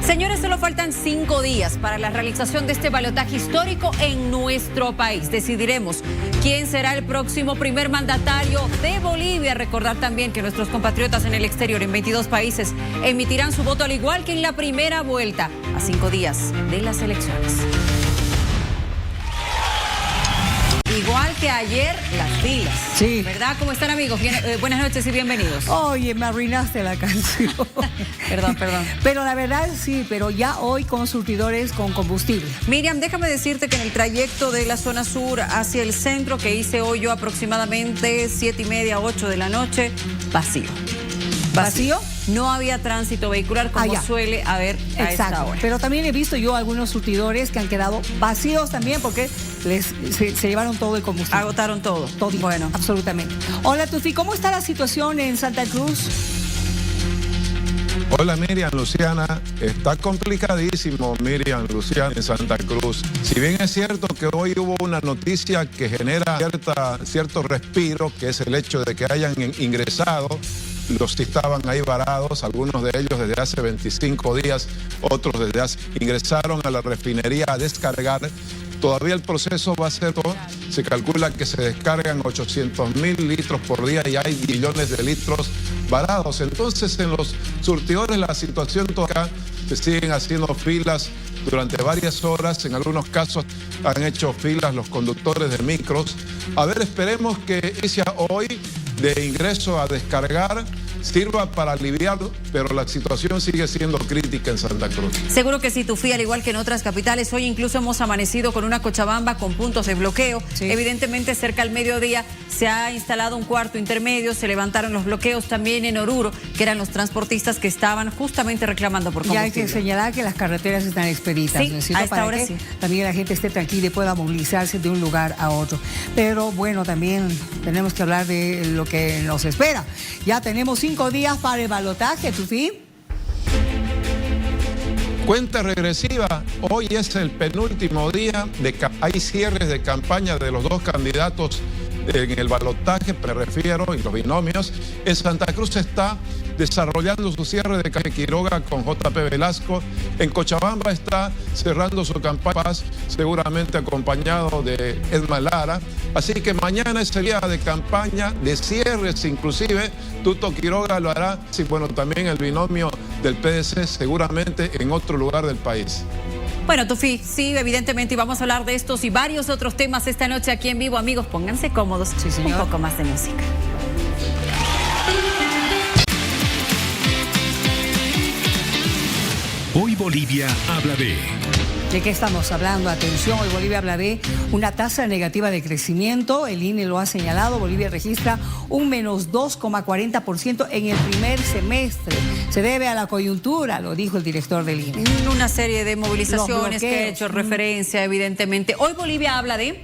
Señores, solo faltan 5 días para la realización de este balotaje histórico en nuestro país. Decidiremos quién será el próximo primer mandatario de Bolivia. Recordar también que nuestros compatriotas en el exterior, en 22 países, emitirán su voto al igual que en la primera vuelta, a 5 días de las elecciones. Igual que ayer, las filas. Sí. ¿Verdad? ¿Cómo están, amigos? Buenas noches y bienvenidos. Oye, me arruinaste la canción. Perdón. Pero la verdad sí, pero ya hoy con surtidores con combustible. Miriam, déjame decirte que en el trayecto de la zona sur hacia el centro, que hice hoy yo aproximadamente 7:30, 8 de la noche, vacío. ¿Vacío? No había tránsito vehicular como suele haber a esta hora. Pero también he visto yo algunos surtidores que han quedado vacíos también porque se llevaron todo el combustible. Agotaron todo. Todo. Bueno. Absolutamente. Hola, Tufi, ¿cómo está la situación en Santa Cruz? Hola Miriam, Luciana, está complicadísimo Miriam, Luciana, en Santa Cruz. Si bien es cierto que hoy hubo una noticia que genera cierto respiro, que es el hecho de que hayan ingresado los que estaban ahí varados, algunos de ellos desde hace 25 días, otros desde hace, ingresaron a la refinería a descargar. Todavía el proceso va a ser, se calcula que se descargan 800.000 litros por día y hay millones de litros varados. Entonces en los surtidores la situación todavía se siguen haciendo filas durante varias horas, en algunos casos han hecho filas los conductores de micros. A ver, esperemos que inicia hoy de ingreso a descargar sirva para aliviar, pero la situación sigue siendo crítica en Santa Cruz. Seguro que sí, Tufi, al igual que en otras capitales. Hoy incluso hemos amanecido con una Cochabamba con puntos de bloqueo. Sí. Evidentemente, cerca al mediodía se ha instalado un cuarto intermedio, se levantaron los bloqueos también en Oruro, que eran los transportistas que estaban justamente reclamando por combustible. Ya hay que señalar que las carreteras están expeditas. Sí, a esta hora sí. También la gente esté tranquila y pueda movilizarse de un lugar a otro. Pero bueno, también tenemos que hablar de lo que nos espera. Ya tenemos 5 días para el balotaje, Tufi. Cuenta regresiva, hoy es el penúltimo día, hay cierres de campaña de los dos candidatos en el balotaje, me refiero, y los binomios. En Santa Cruz se está desarrollando su cierre de campaña Quiroga con JP Velasco. En Cochabamba está cerrando su campaña, seguramente acompañado de Edma Lara. Así que mañana es el día de campaña, de cierres inclusive. Tuto Quiroga lo hará, sí, bueno, también el binomio del PDC seguramente en otro lugar del país. Bueno, Tufi, sí, evidentemente, y vamos a hablar de estos y varios otros temas esta noche aquí en vivo. Amigos, pónganse cómodos. Sí, señor. Un poco más de música. Hoy Bolivia habla de... ¿De qué estamos hablando? Atención, hoy Bolivia habla de una tasa negativa de crecimiento. El INE lo ha señalado. Bolivia registra un menos 2,40% en el primer semestre. Se debe a la coyuntura, lo dijo el director del INE. Una serie de movilizaciones que ha hecho referencia, evidentemente. Hoy Bolivia habla de...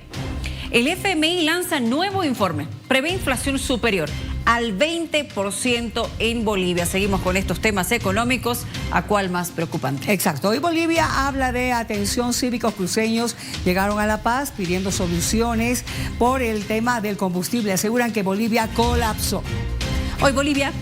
El FMI lanza nuevo informe. Prevé inflación superior al 20% en Bolivia. Seguimos con estos temas económicos. ¿A cuál más preocupante? Exacto. Hoy Bolivia habla de atención. Cívicos cruceños llegaron a La Paz pidiendo soluciones por el tema del combustible. Aseguran que Bolivia colapsó. Hoy Bolivia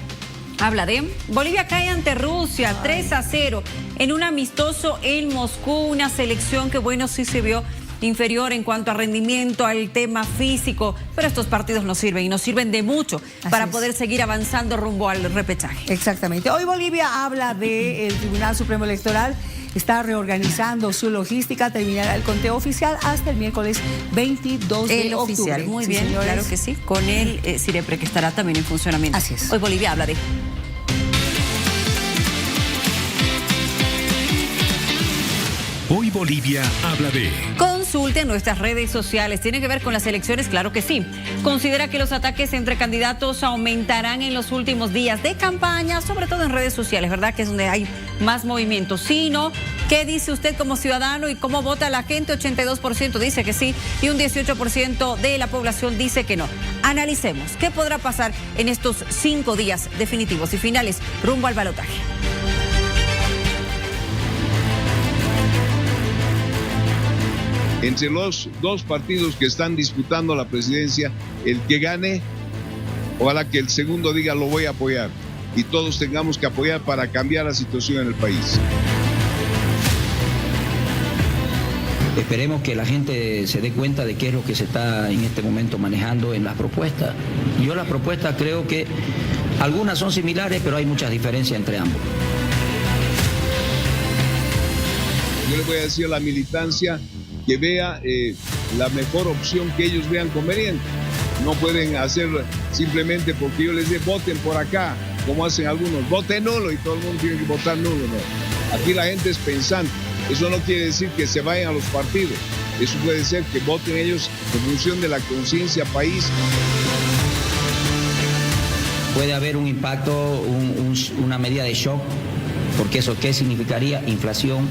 habla de... Bolivia cae ante Rusia 3-0 en un amistoso en Moscú. Una selección que, bueno, sí se vio inferior en cuanto a rendimiento, al tema físico, pero estos partidos nos sirven y nos sirven de mucho para poder seguir avanzando rumbo al repechaje. Exactamente. Hoy Bolivia habla del Tribunal Supremo Electoral. Está reorganizando su logística, terminará el conteo oficial hasta el miércoles 22 de octubre. Oficial, muy sí, bien, señores. Claro que sí, con el CIREPRE que estará también en funcionamiento. Así es. Hoy Bolivia habla de... Hoy Bolivia habla de... Consulte en nuestras redes sociales. ¿Tiene que ver con las elecciones? Claro que sí. Considera que los ataques entre candidatos aumentarán en los últimos días de campaña, sobre todo en redes sociales, ¿verdad? Que es donde hay más movimiento. Si no, ¿qué dice usted como ciudadano y cómo vota la gente? 82% dice que sí y un 18% de la población dice que no. Analicemos qué podrá pasar en estos 5 días definitivos y finales rumbo al balotaje. Entre los dos partidos que están disputando la presidencia, el que gane, ojalá que el segundo diga lo voy a apoyar y todos tengamos que apoyar para cambiar la situación en el país. Esperemos que la gente se dé cuenta de qué es lo que se está en este momento manejando en las propuestas. Yo las propuestas creo que algunas son similares, pero hay muchas diferencias entre ambos. Yo le voy a decir a la militancia que vea la mejor opción que ellos vean conveniente. No pueden hacer simplemente porque yo les digo voten por acá, como hacen algunos, voten nulo y todo el mundo tiene que votar nulo. No. Aquí la gente es pensante. Eso no quiere decir que se vayan a los partidos. Eso puede ser que voten ellos en función de la conciencia país. Puede haber un impacto, una medida de shock, porque eso ¿qué significaría? Inflación,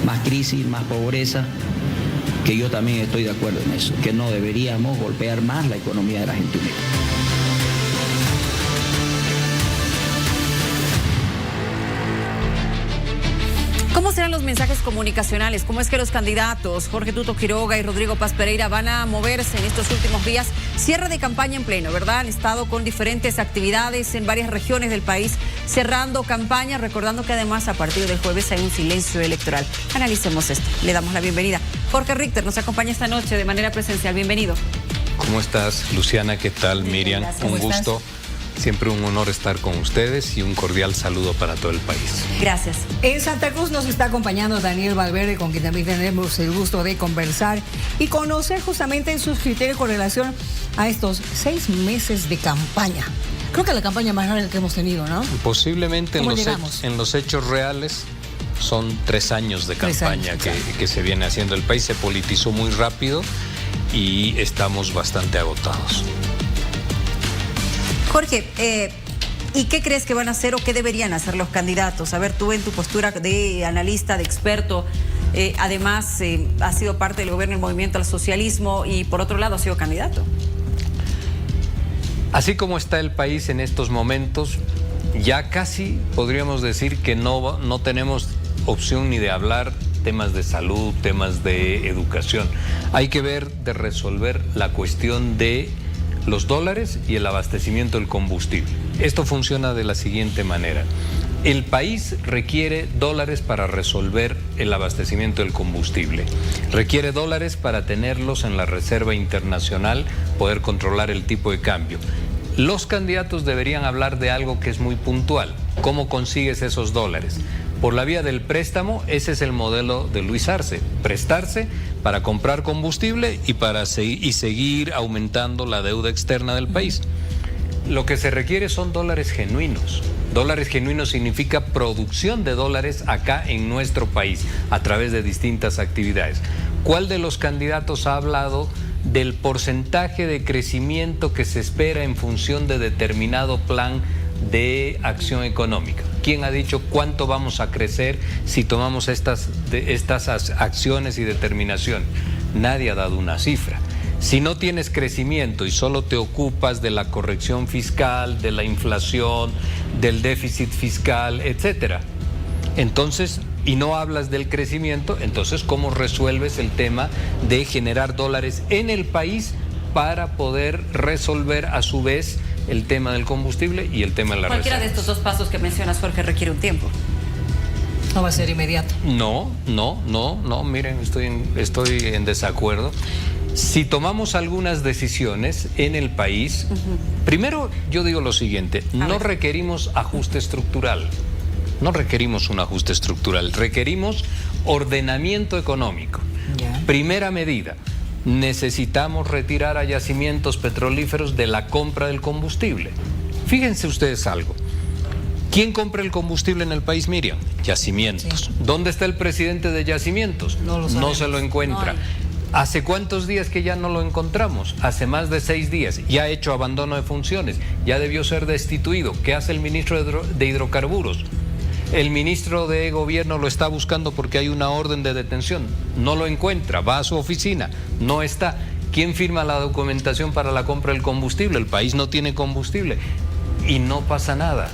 más crisis, más pobreza, que yo también estoy de acuerdo en eso, que no deberíamos golpear más la economía de la gente humilde. ¿Cómo serán los mensajes comunicacionales? ¿Cómo es que los candidatos Jorge Tuto Quiroga y Rodrigo Paz Pereira van a moverse en estos últimos días? Cierre de campaña en pleno, ¿verdad? Han estado con diferentes actividades en varias regiones del país, cerrando campaña, recordando que además a partir del jueves hay un silencio electoral. Analicemos esto. Le damos la bienvenida. Jorge Richter nos acompaña esta noche de manera presencial. Bienvenido. ¿Cómo estás, Luciana? ¿Qué tal, Miriam? Gracias. Un gusto. Siempre un honor estar con ustedes y un cordial saludo para todo el país. Gracias. En Santa Cruz nos está acompañando Daniel Valverde, con quien también tenemos el gusto de conversar y conocer justamente sus criterios con relación a estos 6 meses de campaña. Creo que la campaña más larga que hemos tenido, ¿no? Posiblemente en los hechos reales son 3 años de campaña que se viene haciendo. El país se politizó muy rápido y estamos bastante agotados. Jorge, ¿y qué crees que van a hacer o qué deberían hacer los candidatos? A ver, tú en tu postura de analista, de experto, además has sido parte del gobierno del Movimiento al Socialismo y por otro lado has sido candidato. Así como está el país en estos momentos, ya casi podríamos decir que no tenemos opción ni de hablar temas de salud, temas de educación. Hay que ver de resolver la cuestión de los dólares y el abastecimiento del combustible. Esto funciona de la siguiente manera. El país requiere dólares para resolver el abastecimiento del combustible. Requiere dólares para tenerlos en la reserva internacional, poder controlar el tipo de cambio. Los candidatos deberían hablar de algo que es muy puntual. ¿Cómo consigues esos dólares? Por la vía del préstamo. Ese es el modelo de Luis Arce. Prestarse para comprar combustible y para seguir aumentando la deuda externa del país. Lo que se requiere son dólares genuinos. Dólares genuinos significa producción de dólares acá en nuestro país a través de distintas actividades. ¿Cuál de los candidatos ha hablado del porcentaje de crecimiento que se espera en función de determinado plan de acción económica? ¿Quién ha dicho cuánto vamos a crecer si tomamos estas acciones y determinación? Nadie ha dado una cifra. Si no tienes crecimiento y solo te ocupas de la corrección fiscal, de la inflación, del déficit fiscal, etcétera, entonces, y no hablas del crecimiento, entonces ¿cómo resuelves el tema de generar dólares en el país para poder resolver a su vez el tema del combustible y el tema de la reserva? Cualquiera de estos dos pasos que mencionas, Jorge, requiere un tiempo. No va a ser inmediato. No, miren, estoy en desacuerdo. Si tomamos algunas decisiones en el país, primero yo digo lo siguiente, no requerimos ajuste estructural, no requerimos un ajuste estructural, requerimos ordenamiento económico. Primera medida, necesitamos retirar a yacimientos petrolíferos de la compra del combustible. Fíjense ustedes algo. ¿Quién compra el combustible en el país, Miriam? Yacimientos. Sí. ¿Dónde está el presidente de Yacimientos? No se lo encuentra. No. ¿Hace cuántos días que ya no lo encontramos? Hace más de 6 días. Ya ha hecho abandono de funciones. Ya debió ser destituido. ¿Qué hace el ministro de Hidrocarburos? El ministro de Gobierno lo está buscando porque hay una orden de detención. No lo encuentra. Va a su oficina. No está. ¿Quién firma la documentación para la compra del combustible? El país no tiene combustible. Y no pasa nada.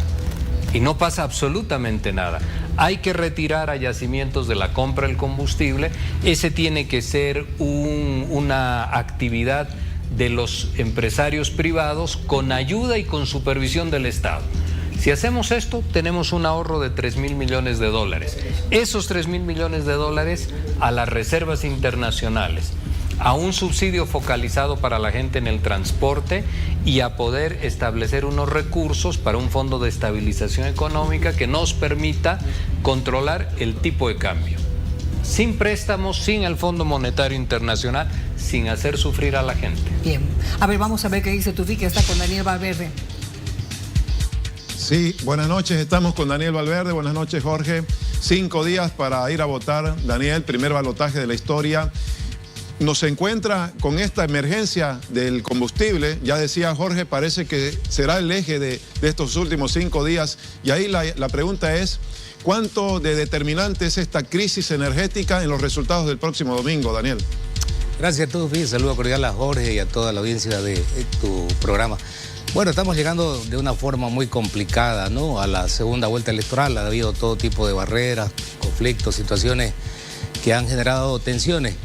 Y no pasa absolutamente nada. Hay que retirar a yacimientos de la compra del combustible. Ese tiene que ser una actividad de los empresarios privados con ayuda y con supervisión del Estado. Si hacemos esto, tenemos un ahorro de 3.000 millones de dólares. Esos 3.000 millones de dólares a las reservas internacionales, a un subsidio focalizado para la gente en el transporte y a poder establecer unos recursos para un fondo de estabilización económica que nos permita controlar el tipo de cambio. Sin préstamos, sin el Fondo Monetario Internacional, sin hacer sufrir a la gente. Bien. A ver, vamos a ver qué dice Tufi, que está con Daniel Valverde. Sí, buenas noches, estamos con Daniel Valverde. Buenas noches, Jorge. 5 días para ir a votar, Daniel, primer balotaje de la historia. Nos encuentra con esta emergencia del combustible. Ya decía Jorge, parece que será el eje de estos últimos 5 días. Y ahí la pregunta es, ¿cuánto de determinante es esta crisis energética en los resultados del próximo domingo, Daniel? Gracias a todos, saludo cordial a Jorge y a toda la audiencia de tu programa. Bueno, estamos llegando de una forma muy complicada, ¿no?, a la segunda vuelta electoral. Ha habido todo tipo de barreras, conflictos, situaciones que han generado tensiones.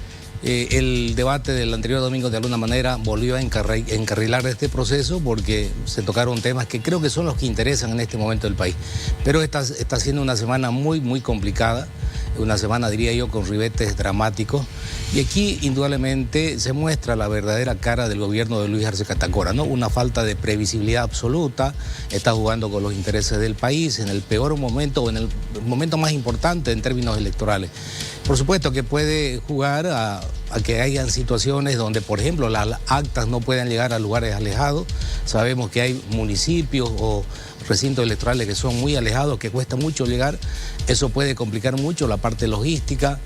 El debate del anterior domingo de alguna manera volvió a encarrilar este proceso porque se tocaron temas que creo que son los que interesan en este momento del país. Pero está siendo una semana muy, muy complicada, una semana, diría yo, con ribetes dramáticos. Y aquí indudablemente se muestra la verdadera cara del gobierno de Luis Arce Catacora, ¿no? Una falta de previsibilidad absoluta, está jugando con los intereses del país en el peor momento o en el momento más importante en términos electorales. Por supuesto que puede jugar a que hayan situaciones donde, por ejemplo, las actas no puedan llegar a lugares alejados. Sabemos que hay municipios o recintos electorales que son muy alejados, que cuesta mucho llegar. Eso puede complicar mucho la parte logística,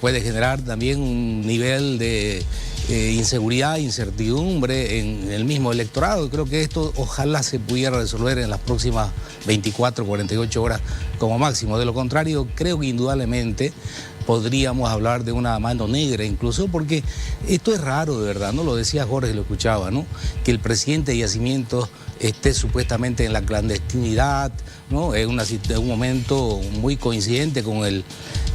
puede generar también un nivel de inseguridad, incertidumbre en el mismo electorado. Creo que esto ojalá se pudiera resolver en las próximas 24, 48 horas como máximo. De lo contrario, creo que indudablemente podríamos hablar de una mano negra incluso, porque esto es raro de verdad, ¿no? Lo decía Jorge, lo escuchaba, ¿no? Que el presidente de Yacimientos esté supuestamente en la clandestinidad, ¿no? Es un momento muy coincidente con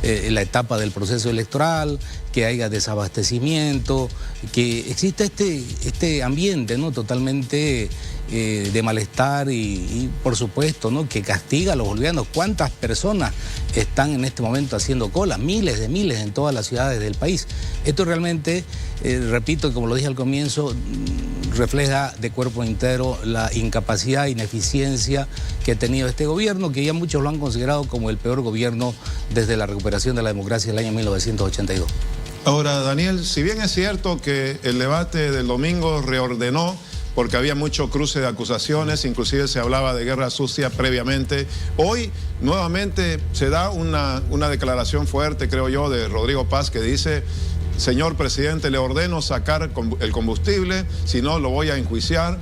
la etapa del proceso electoral, que haya desabastecimiento, que exista este ambiente, ¿no?, totalmente de malestar y por supuesto, ¿no?, que castiga a los bolivianos. ¿Cuántas personas están en este momento haciendo cola? Miles en todas las ciudades del país. Esto realmente, repito, como lo dije al comienzo, refleja de cuerpo entero la incapacidad e ineficiencia que ha tenido este gobierno, que ya muchos lo han considerado como el peor gobierno desde la recuperación de la democracia del año 1982. Ahora, Daniel, si bien es cierto que el debate del domingo reordenó, porque había mucho cruce de acusaciones, inclusive se hablaba de guerra sucia previamente, hoy nuevamente se da una declaración fuerte, creo yo, de Rodrigo Paz, que dice: señor presidente, le ordeno sacar el combustible, si no lo voy a enjuiciar.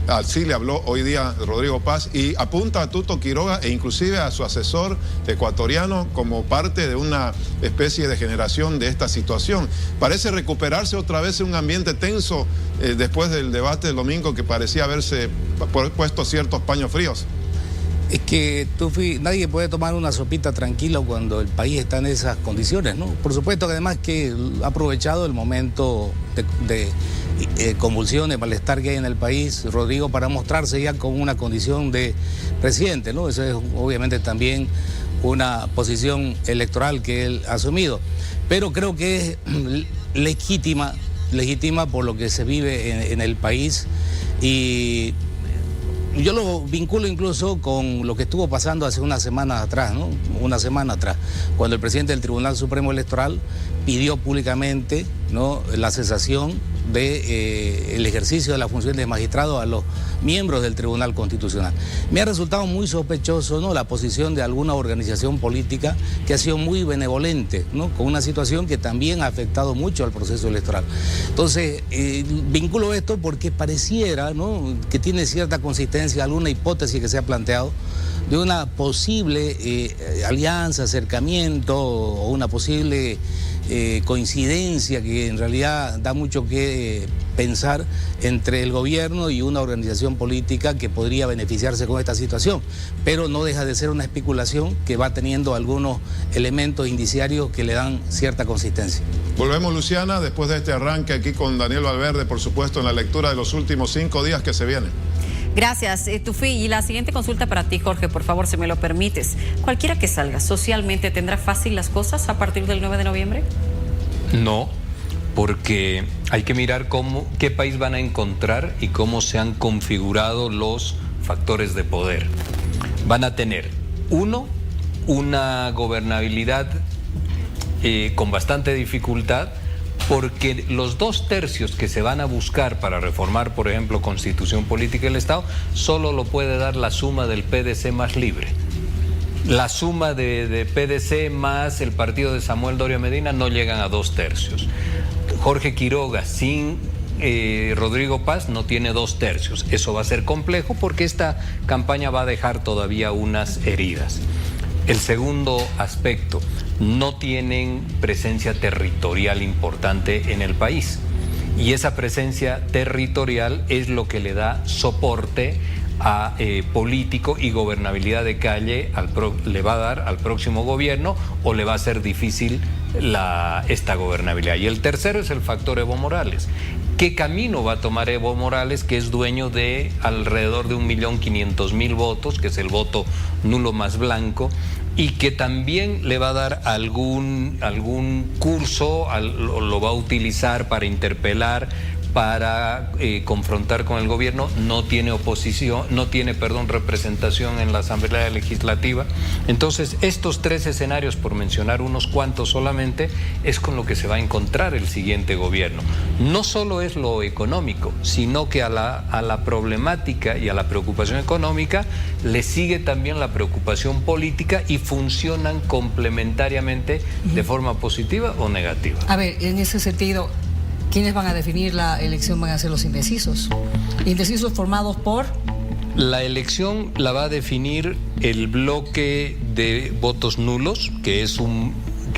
Así le habló hoy día Rodrigo Paz y apunta a Tuto Quiroga e inclusive a su asesor ecuatoriano como parte de una especie de generación de esta situación. Parece recuperarse otra vez en un ambiente tenso después del debate del domingo, que parecía haberse puesto ciertos paños fríos. Es que nadie puede tomar una sopita tranquilo cuando el país está en esas condiciones, ¿no? Por supuesto que además que ha aprovechado el momento de convulsión, de malestar que hay en el país, Rodrigo, para mostrarse ya con una condición de presidente, ¿no? Eso es obviamente también una posición electoral que él ha asumido. Pero creo que es legítima por lo que se vive en el país, y yo lo vinculo incluso con lo que estuvo pasando hace unas semanas atrás, ¿no? Una semana atrás, cuando el presidente del Tribunal Supremo Electoral pidió públicamente, ¿no?, la cesación del ejercicio de la función de magistrado a los miembros del Tribunal Constitucional. Me ha resultado muy sospechoso, ¿no?, la posición de alguna organización política que ha sido muy benevolente, ¿no?, con una situación que también ha afectado mucho al proceso electoral. Entonces, vinculo esto porque pareciera, ¿no?, que tiene cierta consistencia alguna hipótesis que se ha planteado de una posible alianza, acercamiento o una posible coincidencia que en realidad da mucho que pensar entre el gobierno y una organización política que podría beneficiarse con esta situación, pero no deja de ser una especulación que va teniendo algunos elementos indiciarios que le dan cierta consistencia. Volvemos, Luciana, después de este arranque aquí con Daniel Valverde, por supuesto, en la lectura de los últimos 5 días que se vienen. Gracias, Tufi. Y la siguiente consulta para ti, Jorge, por favor, si me lo permites. Cualquiera que salga socialmente, ¿tendrá fácil las cosas a partir del 9 de noviembre? No, porque hay que mirar qué país van a encontrar y cómo se han configurado los factores de poder. Van a tener, una gobernabilidad con bastante dificultad, porque los 2/3 que se van a buscar para reformar, por ejemplo, Constitución Política del Estado, solo lo puede dar la suma del PDC más Libre. La suma de PDC más el partido de Samuel Doria Medina no llegan a 2/3. Jorge Quiroga sin Rodrigo Paz no tiene 2/3. Eso va a ser complejo porque esta campaña va a dejar todavía unas heridas. El segundo aspecto, no tienen presencia territorial importante en el país. Y esa presencia territorial es lo que le da soporte a político y gobernabilidad de calle, le va a dar al próximo gobierno, o le va a ser difícil esta gobernabilidad. Y el tercero es el factor Evo Morales. ¿Qué camino va a tomar Evo Morales, que es dueño de alrededor de 1.500.000 votos, que es el voto nulo más blanco, y que también le va a dar algún curso, lo va a utilizar para interpelar, para confrontar con el gobierno? No tiene representación en la Asamblea Legislativa. Entonces, estos 3 escenarios, por mencionar unos cuantos solamente, es con lo que se va a encontrar el siguiente gobierno. No solo es lo económico, sino que a la problemática y a la preocupación económica le sigue también la preocupación política, y funcionan complementariamente de forma positiva o negativa. A ver, en ese sentido, ¿quiénes van a definir la elección? Van a ser los indecisos. Indecisos formados por... La elección la va a definir el bloque de votos nulos, que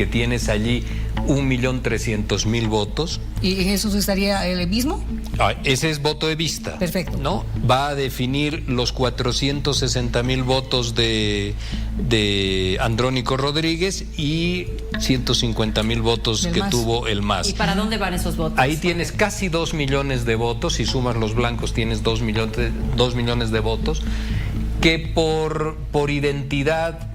tienes allí 1.300.000 votos. ¿Y en eso estaría el mismo? Ese es voto de vista. Perfecto. ¿No? Va a definir los 460.000 votos de Andrónico Rodríguez y 150.000 votos que tuvo el MAS. ¿Y para dónde van esos votos? Ahí tienes casi 2 millones de votos. Si sumas los blancos tienes 2 millones de votos que por identidad,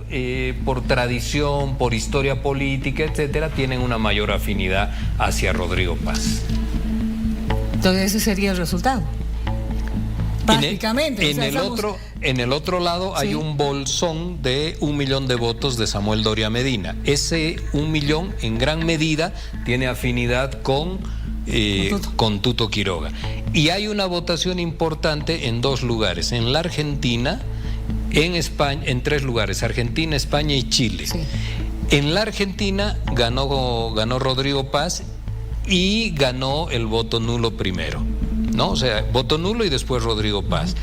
por tradición, por historia política, etcétera, tienen una mayor afinidad hacia Rodrigo Paz. Entonces ese sería el resultado. Prácticamente. En el otro lado hay un bolsón de 1 millón de votos de Samuel Doria Medina. Ese 1 millón en gran medida tiene afinidad con Tuto Quiroga. Y hay una votación importante en 2 lugares, en la Argentina, en España, en 3 lugares, Argentina, España y Chile. Sí. En la Argentina ganó Rodrigo Paz y ganó el voto nulo primero, ¿no? O sea, voto nulo y después Rodrigo Paz.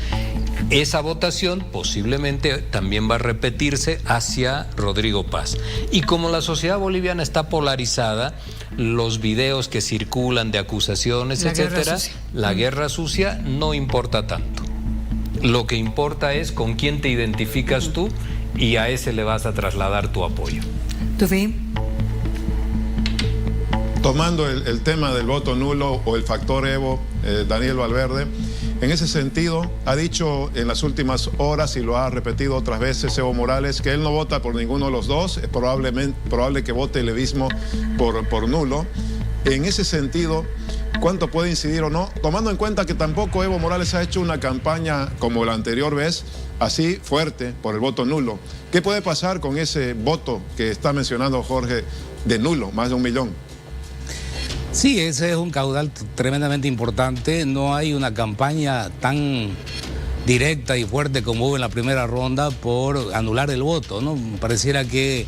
Esa votación posiblemente también va a repetirse hacia Rodrigo Paz. Y como la sociedad boliviana está polarizada, los videos que circulan de acusaciones, etcétera, la guerra sucia no importa tanto. Lo que importa es con quién te identificas tú, y a ese le vas a trasladar tu apoyo. Tufi. Tomando el tema del voto nulo o el factor Evo, Daniel Valverde, en ese sentido ha dicho en las últimas horas, y lo ha repetido otras veces Evo Morales, que él no vota por ninguno de los dos. Es probable que vote el evismo por nulo. En ese sentido, ¿cuánto puede incidir o no? Tomando en cuenta que tampoco Evo Morales ha hecho una campaña como la anterior vez, así fuerte por el voto nulo. ¿Qué puede pasar con ese voto que está mencionando Jorge de nulo, más de 1 millón? Sí, ese es un caudal tremendamente importante. No hay una campaña tan directa y fuerte como hubo en la primera ronda por anular el voto, ¿no? Pareciera que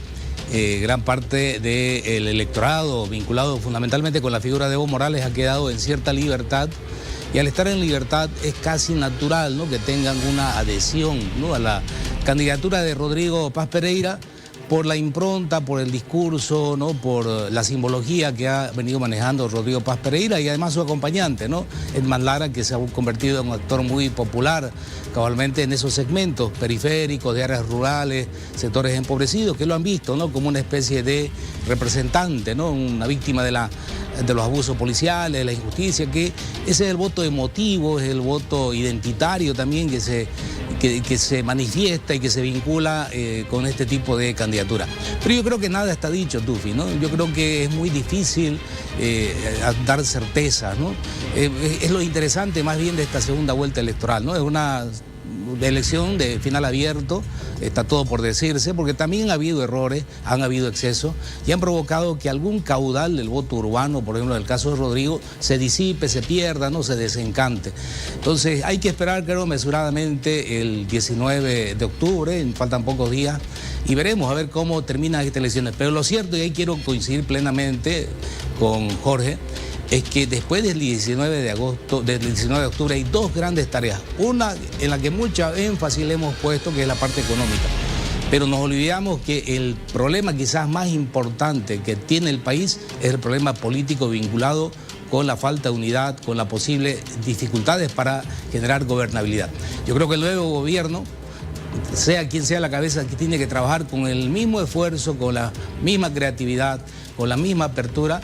gran parte del electorado, vinculado fundamentalmente con la figura de Evo Morales, ha quedado en cierta libertad. Y al estar en libertad es casi natural, ¿no?, que tengan una adhesión, ¿no?, a la candidatura de Rodrigo Paz Pereira, por la impronta, por el discurso, ¿no?, por la simbología que ha venido manejando Rodrigo Paz Pereira, y además su acompañante, ¿no?, Edman Lara, que se ha convertido en un actor muy popular cabalmente en esos segmentos periféricos, de áreas rurales, sectores empobrecidos, que lo han visto, ¿no?, como una especie de representante, ¿no?, una víctima de la de los abusos policiales, de la injusticia, que ese es el voto emotivo, es el voto identitario también que se manifiesta y que se vincula con este tipo de candidatura. Pero yo creo que nada está dicho, Tufi, ¿no? Yo creo que es muy difícil dar certezas, ¿no? Es lo interesante más bien de esta segunda vuelta electoral, ¿no? Es una elección de final abierto, está todo por decirse, porque también ha habido errores, han habido excesos y han provocado que algún caudal del voto urbano, por ejemplo en el caso de Rodrigo, se disipe, se pierda, no se desencante. Entonces hay que esperar, creo, mesuradamente el 19 de octubre, faltan pocos días, y veremos a ver cómo terminan estas elecciones. Pero lo cierto, y ahí quiero coincidir plenamente con Jorge, es que después del 19 de octubre hay dos grandes tareas. Una en la que mucha énfasis le hemos puesto, que es la parte económica. Pero nos olvidamos que el problema quizás más importante que tiene el país es el problema político vinculado con la falta de unidad, con las posibles dificultades para generar gobernabilidad. Yo creo que el nuevo gobierno, sea quien sea la cabeza, que tiene que trabajar con el mismo esfuerzo, con la misma creatividad, con la misma apertura,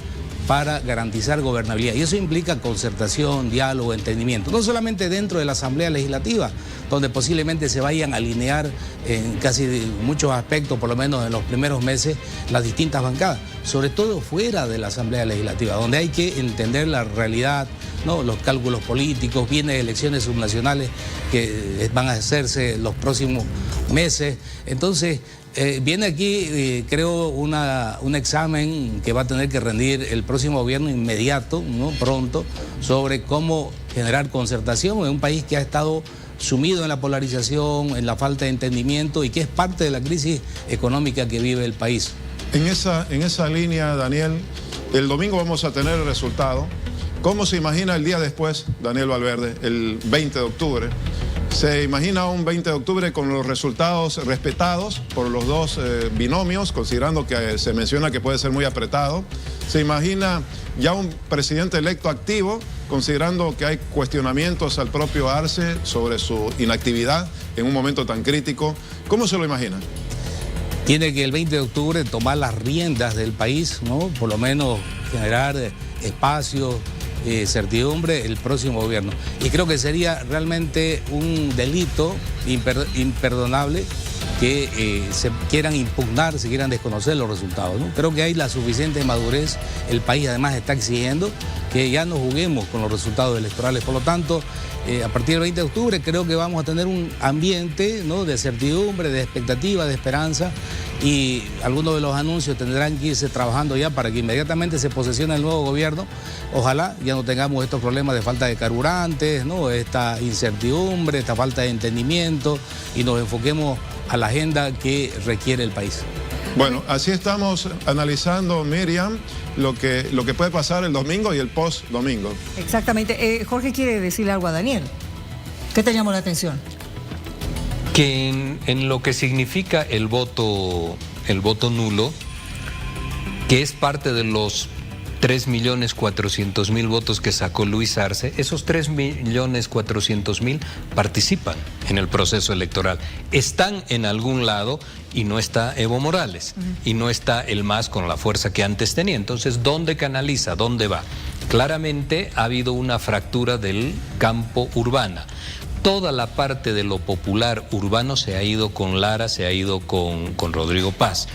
para garantizar gobernabilidad. Y eso implica concertación, diálogo, entendimiento. No solamente dentro de la Asamblea Legislativa, donde posiblemente se vayan a alinear en casi muchos aspectos, por lo menos en los primeros meses, las distintas bancadas. Sobre todo fuera de la Asamblea Legislativa, donde hay que entender la realidad, ¿no? Los cálculos políticos, vienen elecciones subnacionales que van a hacerse los próximos meses. Entonces, viene aquí, creo, un examen que va a tener que rendir el próximo gobierno inmediato, ¿no? Pronto, sobre cómo generar concertación en un país que ha estado sumido en la polarización, en la falta de entendimiento y que es parte de la crisis económica que vive el país. En esa línea, Daniel, el domingo vamos a tener el resultado. ¿Cómo se imagina el día después, Daniel Valverde, el 20 de octubre? ¿Se imagina un 20 de octubre con los resultados respetados por los dos binomios, considerando que se menciona que puede ser muy apretado? ¿Se imagina ya un presidente electo activo, considerando que hay cuestionamientos al propio Arce sobre su inactividad en un momento tan crítico? ¿Cómo se lo imagina? Tiene que el 20 de octubre tomar las riendas del país, ¿no? Por lo menos generar espacio, certidumbre el próximo gobierno. Y creo que sería realmente un delito imperdonable que se quieran impugnar, se quieran desconocer los resultados, ¿no? Creo que hay la suficiente madurez, el país además está exigiendo que ya no juguemos con los resultados electorales. Por lo tanto, a partir del 20 de octubre creo que vamos a tener un ambiente, ¿no? De certidumbre, de expectativa, de esperanza, y algunos de los anuncios tendrán que irse trabajando ya para que inmediatamente se posesione el nuevo gobierno. Ojalá ya no tengamos estos problemas de falta de carburantes, ¿no? Esta incertidumbre, esta falta de entendimiento, y nos enfoquemos a la agenda que requiere el país. Bueno, así estamos analizando, Miriam, lo que puede pasar el domingo y el post-domingo. Exactamente. Jorge quiere decirle algo a Daniel. ¿Qué te llamó la atención? Que en lo que significa el voto nulo, que es parte de los 3.400.000 votos que sacó Luis Arce, esos 3.400.000 participan en el proceso electoral. Están en algún lado y no está Evo Morales, y no está el MAS con la fuerza que antes tenía. Entonces, ¿dónde canaliza? ¿Dónde va? Claramente ha habido una fractura del campo urbano. Toda la parte de lo popular urbano se ha ido con Lara, se ha ido con Rodrigo Paz.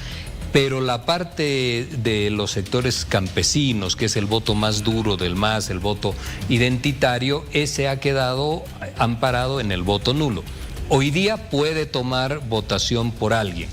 Pero la parte de los sectores campesinos, que es el voto más duro del MAS, el voto identitario, ese ha quedado amparado en el voto nulo. Hoy día puede tomar votación por alguien.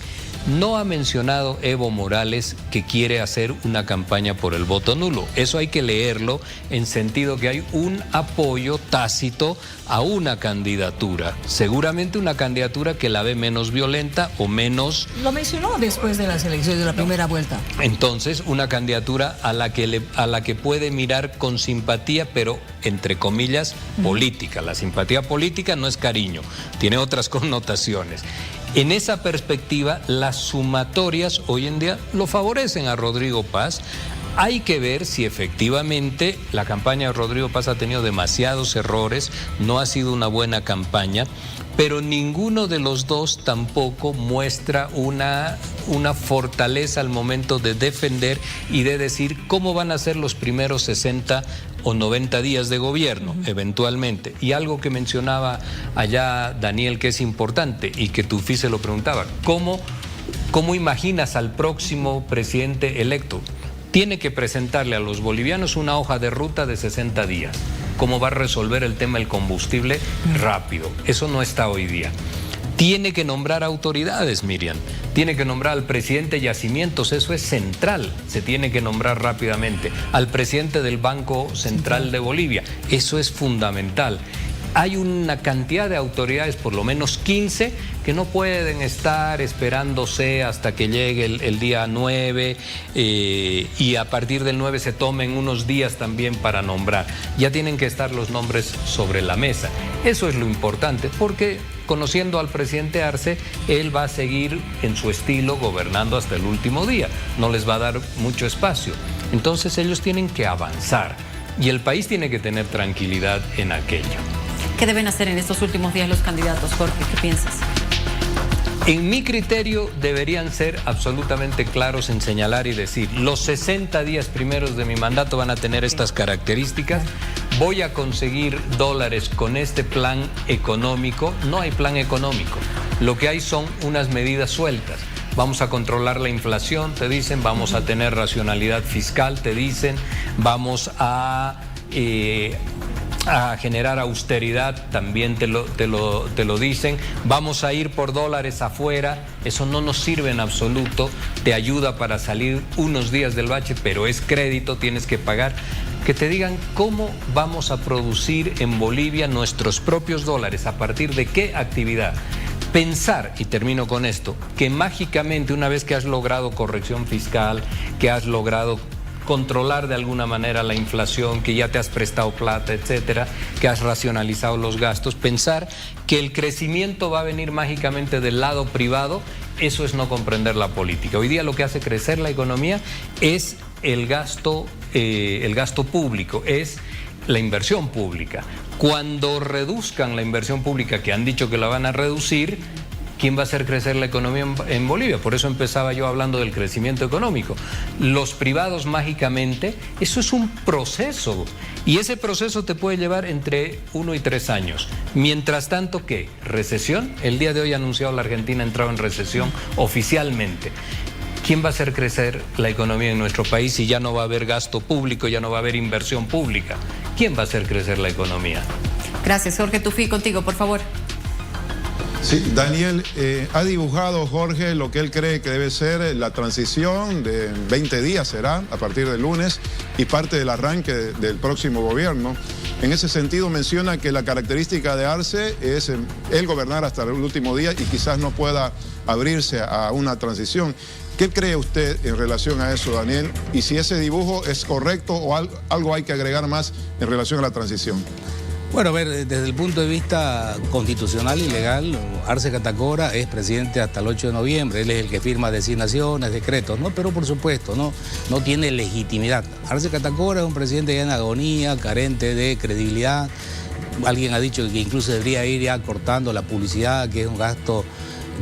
No ha mencionado Evo Morales que quiere hacer una campaña por el voto nulo. Eso hay que leerlo en sentido que hay un apoyo tácito a una candidatura. Seguramente una candidatura que la ve menos violenta o menos... Lo mencionó después de las elecciones de la primera vuelta. Entonces, una candidatura a la que puede mirar con simpatía, pero entre comillas, política. La simpatía política no es cariño, tiene otras connotaciones. En esa perspectiva, las sumatorias hoy en día lo favorecen a Rodrigo Paz. Hay que ver si efectivamente la campaña de Rodrigo Paz ha tenido demasiados errores, no ha sido una buena campaña, pero ninguno de los dos tampoco muestra una fortaleza al momento de defender y de decir cómo van a ser los primeros 60 o 90 días de gobierno, eventualmente. Y algo que mencionaba allá Daniel, que es importante, y que Tufi se lo preguntaba, ¿cómo imaginas al próximo presidente electo? Tiene que presentarle a los bolivianos una hoja de ruta de 60 días. ¿Cómo va a resolver el tema del combustible? Rápido. Eso no está hoy día. Tiene que nombrar autoridades, Miriam. Tiene que nombrar al presidente de Yacimientos, eso es central. Se tiene que nombrar rápidamente. Al presidente del Banco Central de Bolivia, eso es fundamental. Hay una cantidad de autoridades, por lo menos 15, que no pueden estar esperándose hasta que llegue el día 9 y a partir del 9 se tomen unos días también para nombrar. Ya tienen que estar los nombres sobre la mesa. Eso es lo importante, porque conociendo al presidente Arce, él va a seguir en su estilo gobernando hasta el último día. No les va a dar mucho espacio. Entonces ellos tienen que avanzar y el país tiene que tener tranquilidad en aquello. ¿Qué deben hacer en estos últimos días los candidatos, Jorge? ¿Qué piensas? En mi criterio deberían ser absolutamente claros en señalar y decir, los 60 días primeros de mi mandato van a tener estas características, voy a conseguir dólares con este plan económico. No hay plan económico, lo que hay son unas medidas sueltas. Vamos a controlar la inflación, te dicen, vamos a tener racionalidad fiscal, te dicen, vamos a generar austeridad, también te lo dicen, vamos a ir por dólares afuera, eso no nos sirve en absoluto, te ayuda para salir unos días del bache, pero es crédito, tienes que pagar. Que te digan cómo vamos a producir en Bolivia nuestros propios dólares, a partir de qué actividad. Pensar, y termino con esto, que mágicamente una vez que has logrado corrección fiscal, que has logrado controlar de alguna manera la inflación, que ya te has prestado plata, etcétera, que has racionalizado los gastos, pensar que el crecimiento va a venir mágicamente del lado privado, eso es no comprender la política. Hoy día lo que hace crecer la economía es el gasto público, es la inversión pública. Cuando reduzcan la inversión pública, que han dicho que la van a reducir, ¿quién va a hacer crecer la economía en Bolivia? Por eso empezaba yo hablando del crecimiento económico. Los privados mágicamente, eso es un proceso. Y ese proceso te puede llevar entre 1 y 3 años. Mientras tanto, ¿qué? ¿Recesión? El día de hoy ha anunciado la Argentina entrado en recesión oficialmente. ¿Quién va a hacer crecer la economía en nuestro país si ya no va a haber gasto público, ya no va a haber inversión pública? ¿Quién va a hacer crecer la economía? Gracias, Jorge Tufi, contigo, por favor. Sí, Daniel, ha dibujado Jorge lo que él cree que debe ser la transición de 20 días, será, a partir del lunes, y parte del arranque del próximo gobierno. En ese sentido menciona que la característica de Arce es él gobernar hasta el último día y quizás no pueda abrirse a una transición. ¿Qué cree usted en relación a eso, Daniel? Y si ese dibujo es correcto o algo hay que agregar más en relación a la transición. Bueno, a ver, desde el punto de vista constitucional y legal, Arce Catacora es presidente hasta el 8 de noviembre, él es el que firma designaciones, decretos, ¿no? Pero por supuesto, no tiene legitimidad. Arce Catacora es un presidente ya en agonía, carente de credibilidad. Alguien ha dicho que incluso debería ir ya cortando la publicidad, que es un gasto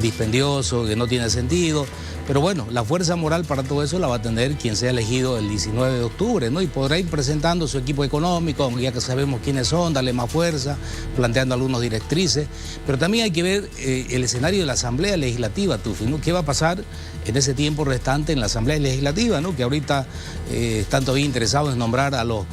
dispendioso, que no tiene sentido. Pero bueno, la fuerza moral para todo eso la va a tener quien sea elegido el 19 de octubre, ¿no? Y podrá ir presentando su equipo económico, ya que sabemos quiénes son, darle más fuerza, planteando algunas directrices. Pero también hay que ver el escenario de la Asamblea Legislativa, Tufi, ¿no? ¿Qué va a pasar en ese tiempo restante en la Asamblea Legislativa, ¿no? Que ahorita están todavía interesados en nombrar a los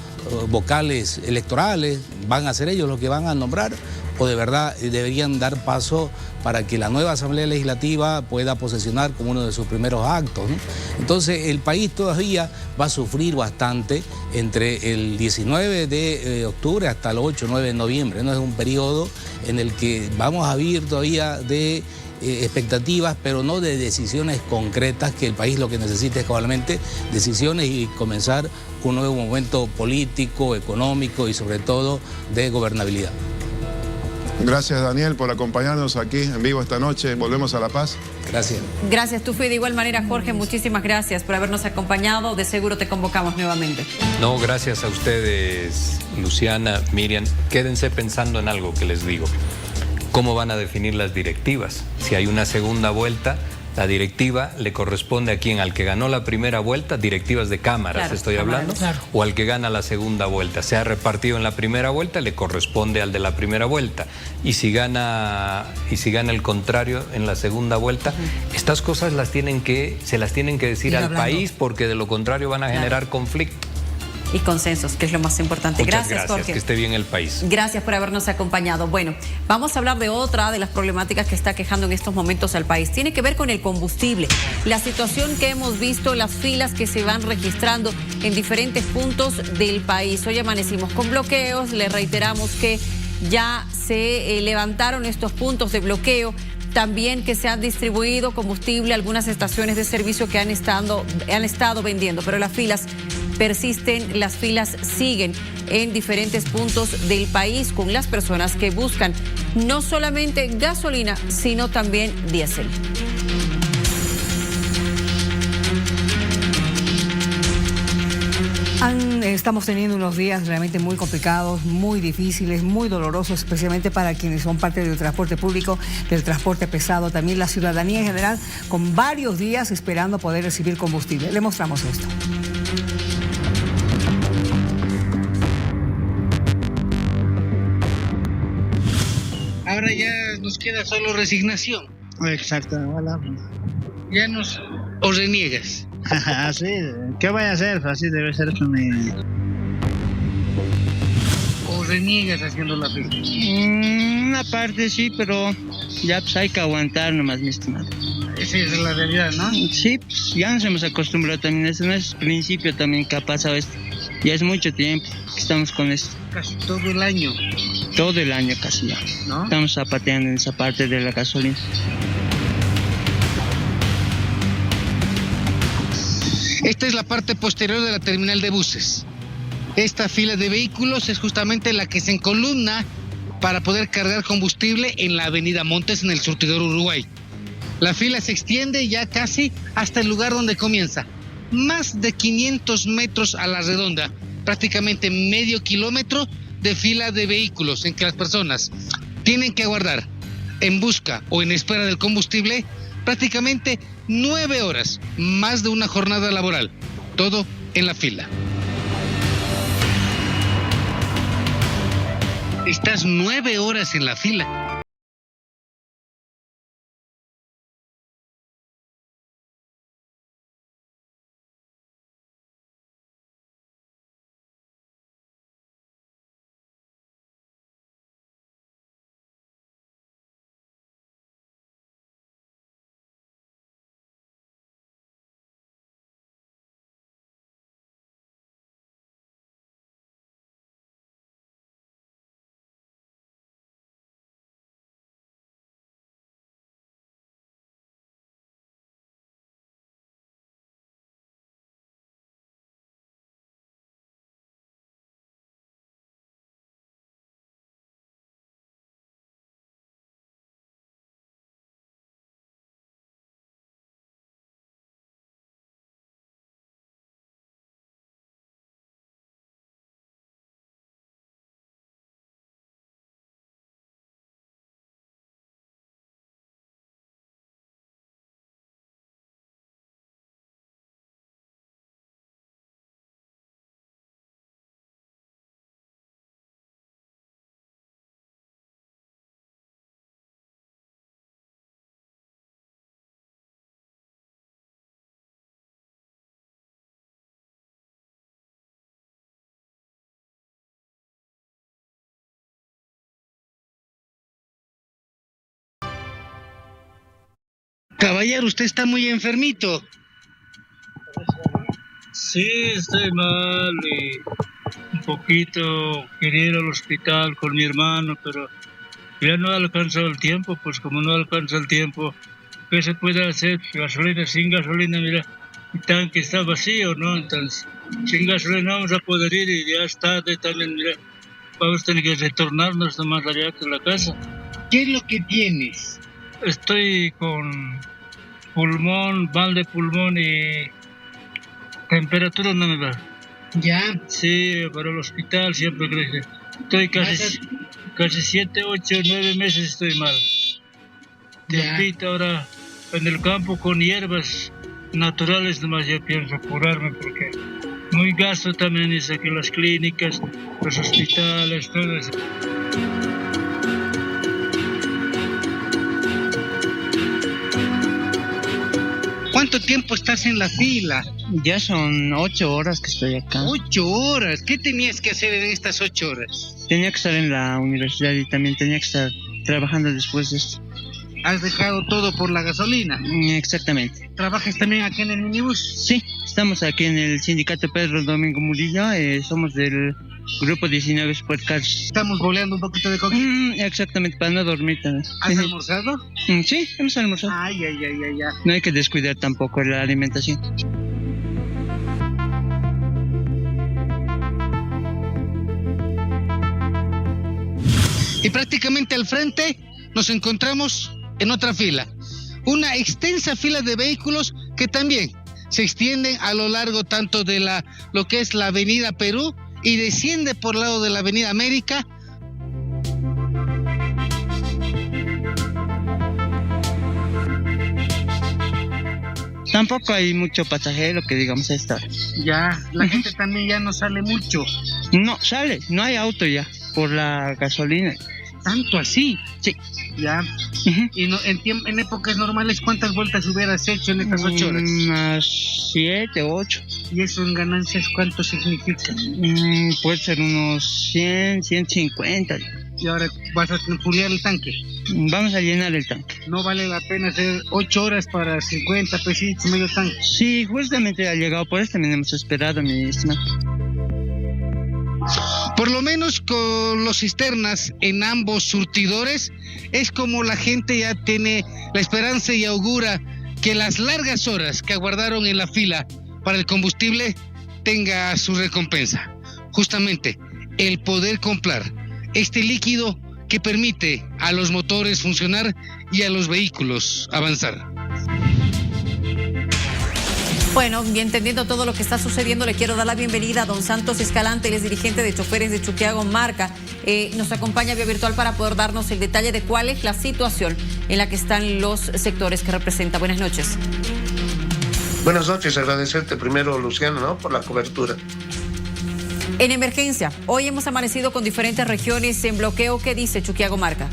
vocales electorales, ¿van a ser ellos los que van a nombrar? ¿O de verdad deberían dar paso para que la nueva Asamblea Legislativa pueda posesionar como uno de sus primeros actos, ¿no? Entonces el país todavía va a sufrir bastante entre el 19 de octubre hasta el 8 o 9 de noviembre, ¿no? Es un periodo en el que vamos a vivir todavía de expectativas, pero no de decisiones concretas, que el país lo que necesita es cabalmente decisiones y comenzar un nuevo momento político, económico y sobre todo de gobernabilidad. Gracias, Daniel, por acompañarnos aquí en vivo esta noche. Volvemos a La Paz. Gracias. Gracias, Tufi. De igual manera, Jorge, muchísimas gracias por habernos acompañado. De seguro te convocamos nuevamente. No, gracias a ustedes, Luciana, Miriam. Quédense pensando en algo que les digo. ¿Cómo van a definir las directivas? Si hay una segunda vuelta, la directiva le corresponde a quien, al que ganó la primera vuelta, directivas de cámaras, Claro, estoy hablando, claro. o al que gana la segunda vuelta. Se ha repartido en la primera vuelta, le corresponde al de la primera vuelta. Y si gana el contrario en la segunda vuelta, estas cosas se las tienen que decir Ir al hablando. país, porque de lo contrario van a generar conflicto. Y consensos, que es lo más importante. Muchas Gracias, Jorge. que esté bien el país. Gracias por habernos acompañado. Bueno, vamos a hablar de otra de las problemáticas que está quejando en estos momentos al país. Tiene que ver con el combustible. La situación que hemos visto, las filas que se van registrando en diferentes puntos del país. Hoy amanecimos con bloqueos. Le reiteramos que ya se levantaron estos puntos de bloqueo. También que se han distribuido combustible a algunas estaciones de servicio que han estado vendiendo, pero las filas persisten, las filas siguen en diferentes puntos del país con las personas que buscan no solamente gasolina, sino también diésel. Estamos teniendo unos días realmente muy complicados, muy difíciles, muy dolorosos, especialmente para quienes son parte del transporte público, del transporte pesado, también la ciudadanía en general, con varios días esperando poder recibir combustible. Le mostramos esto. Ahora ya nos queda solo resignación. Exacto, voilà. Ya nos... ¿O reniegas? Así, ¿qué voy a hacer? Así debe ser con mi... ¿O reniegas haciendo la fila? Una parte sí, pero ya pues hay que aguantar nomás, mi estimado. Esa es la realidad, ¿no? Sí, pues ya nos hemos acostumbrado también. Eso no es principio también que ha pasado esto. Ya es mucho tiempo que estamos con esto. Casi todo el año, Todo el año casi ya. ¿no? Estamos zapateando en esa parte de la gasolina. Esta es la parte posterior de la terminal de buses. Esta fila de vehículos es justamente la que se encolumna para poder cargar combustible en la avenida Montes, en el surtidor Uruguay. La fila se extiende ya casi hasta el lugar donde comienza. Más de 500 metros a la redonda, prácticamente medio kilómetro de fila de vehículos en que las personas tienen que aguardar en busca o en espera del combustible prácticamente 9 horas, más de una jornada laboral, todo en la fila. Estás 9 horas en la fila. Caballero, usted está muy enfermito. Sí, estoy mal y un poquito quería ir al hospital con mi hermano, pero ya no ha alcanzado el tiempo. Pues como no alcanza el tiempo, ¿qué se puede hacer? Gasolina, sin gasolina, mira, el tanque está vacío, ¿no? Entonces, sin gasolina vamos a poder ir y ya es tarde también, mira, vamos a tener que retornarnos nomás allá a la casa. ¿Qué es lo que tienes? Estoy con pulmón, mal de pulmón y temperatura no me va. ¿Ya? Sí, para el hospital siempre creo que Estoy casi 7, 8, 9 meses estoy mal. Tiempito ahora en el campo con hierbas naturales nomás ya pienso curarme porque muy gasto también es aquí las clínicas, los hospitales, todo eso. ¿Cuánto tiempo estás en la fila? Ya son 8 horas que estoy acá. 8 horas. ¿Qué tenías que hacer en estas 8 horas? Tenía que estar en la universidad y también tenía que estar trabajando después de esto. ¿Has dejado todo por la gasolina? Exactamente. ¿Trabajas también aquí en el minibús? Sí, estamos aquí en el sindicato Pedro Domingo Murillo, somos del grupo 19 Sportcars. Estamos boleando un poquito de coquita. Exactamente, para no dormir también. ¿Has almorzado? Sí, hemos almorzado. Ay. No hay que descuidar tampoco la alimentación. Y prácticamente al frente nos encontramos en otra fila. Una extensa fila de vehículos que también se extienden a lo largo tanto de lo que es la Avenida Perú y desciende por el lado de la Avenida América. Tampoco hay mucho pasajero que digamos a esta hora. Ya, la gente también ya no sale mucho. No, sale, no hay auto ya, por la gasolina. ¿Tanto así? Sí. Ya. Y no, en épocas normales, ¿cuántas vueltas hubieras hecho en estas 8 horas? Unas 7, 8. ¿Y eso en ganancias cuánto significa? Puede ser unos 100, 150. ¿Y ahora vas a puliar el tanque? Vamos a llenar el tanque. ¿No vale la pena hacer 8 horas para 50 pesitos medio tanque? Sí, justamente ha llegado por eso, también hemos esperado, mi estimado. Por lo menos con los cisternas en ambos surtidores, es como la gente ya tiene la esperanza y augura que las largas horas que aguardaron en la fila para el combustible tenga su recompensa. Justamente el poder comprar este líquido que permite a los motores funcionar y a los vehículos avanzar. Bueno, y entendiendo todo lo que está sucediendo, le quiero dar la bienvenida a don Santos Escalante, él es dirigente de choferes de Chuquiago Marca. Nos acompaña vía virtual para poder darnos el detalle de cuál es la situación en la que están los sectores que representa. Buenas noches. Buenas noches, agradecerte primero, Luciano, ¿no?, por la cobertura. En emergencia, hoy hemos amanecido con diferentes regiones en bloqueo. ¿Qué dice Chuquiago Marca?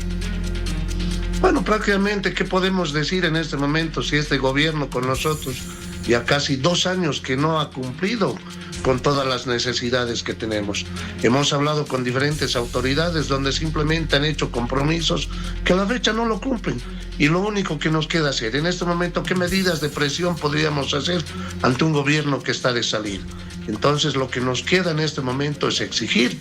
Bueno, prácticamente, ¿qué podemos decir en este momento si este gobierno con nosotros ya casi 2 años que no ha cumplido con todas las necesidades que tenemos? Hemos hablado con diferentes autoridades donde simplemente han hecho compromisos que a la fecha no lo cumplen. Y lo único que nos queda hacer en este momento, ¿qué medidas de presión podríamos hacer ante un gobierno que está de salir? Entonces, lo que nos queda en este momento es exigir.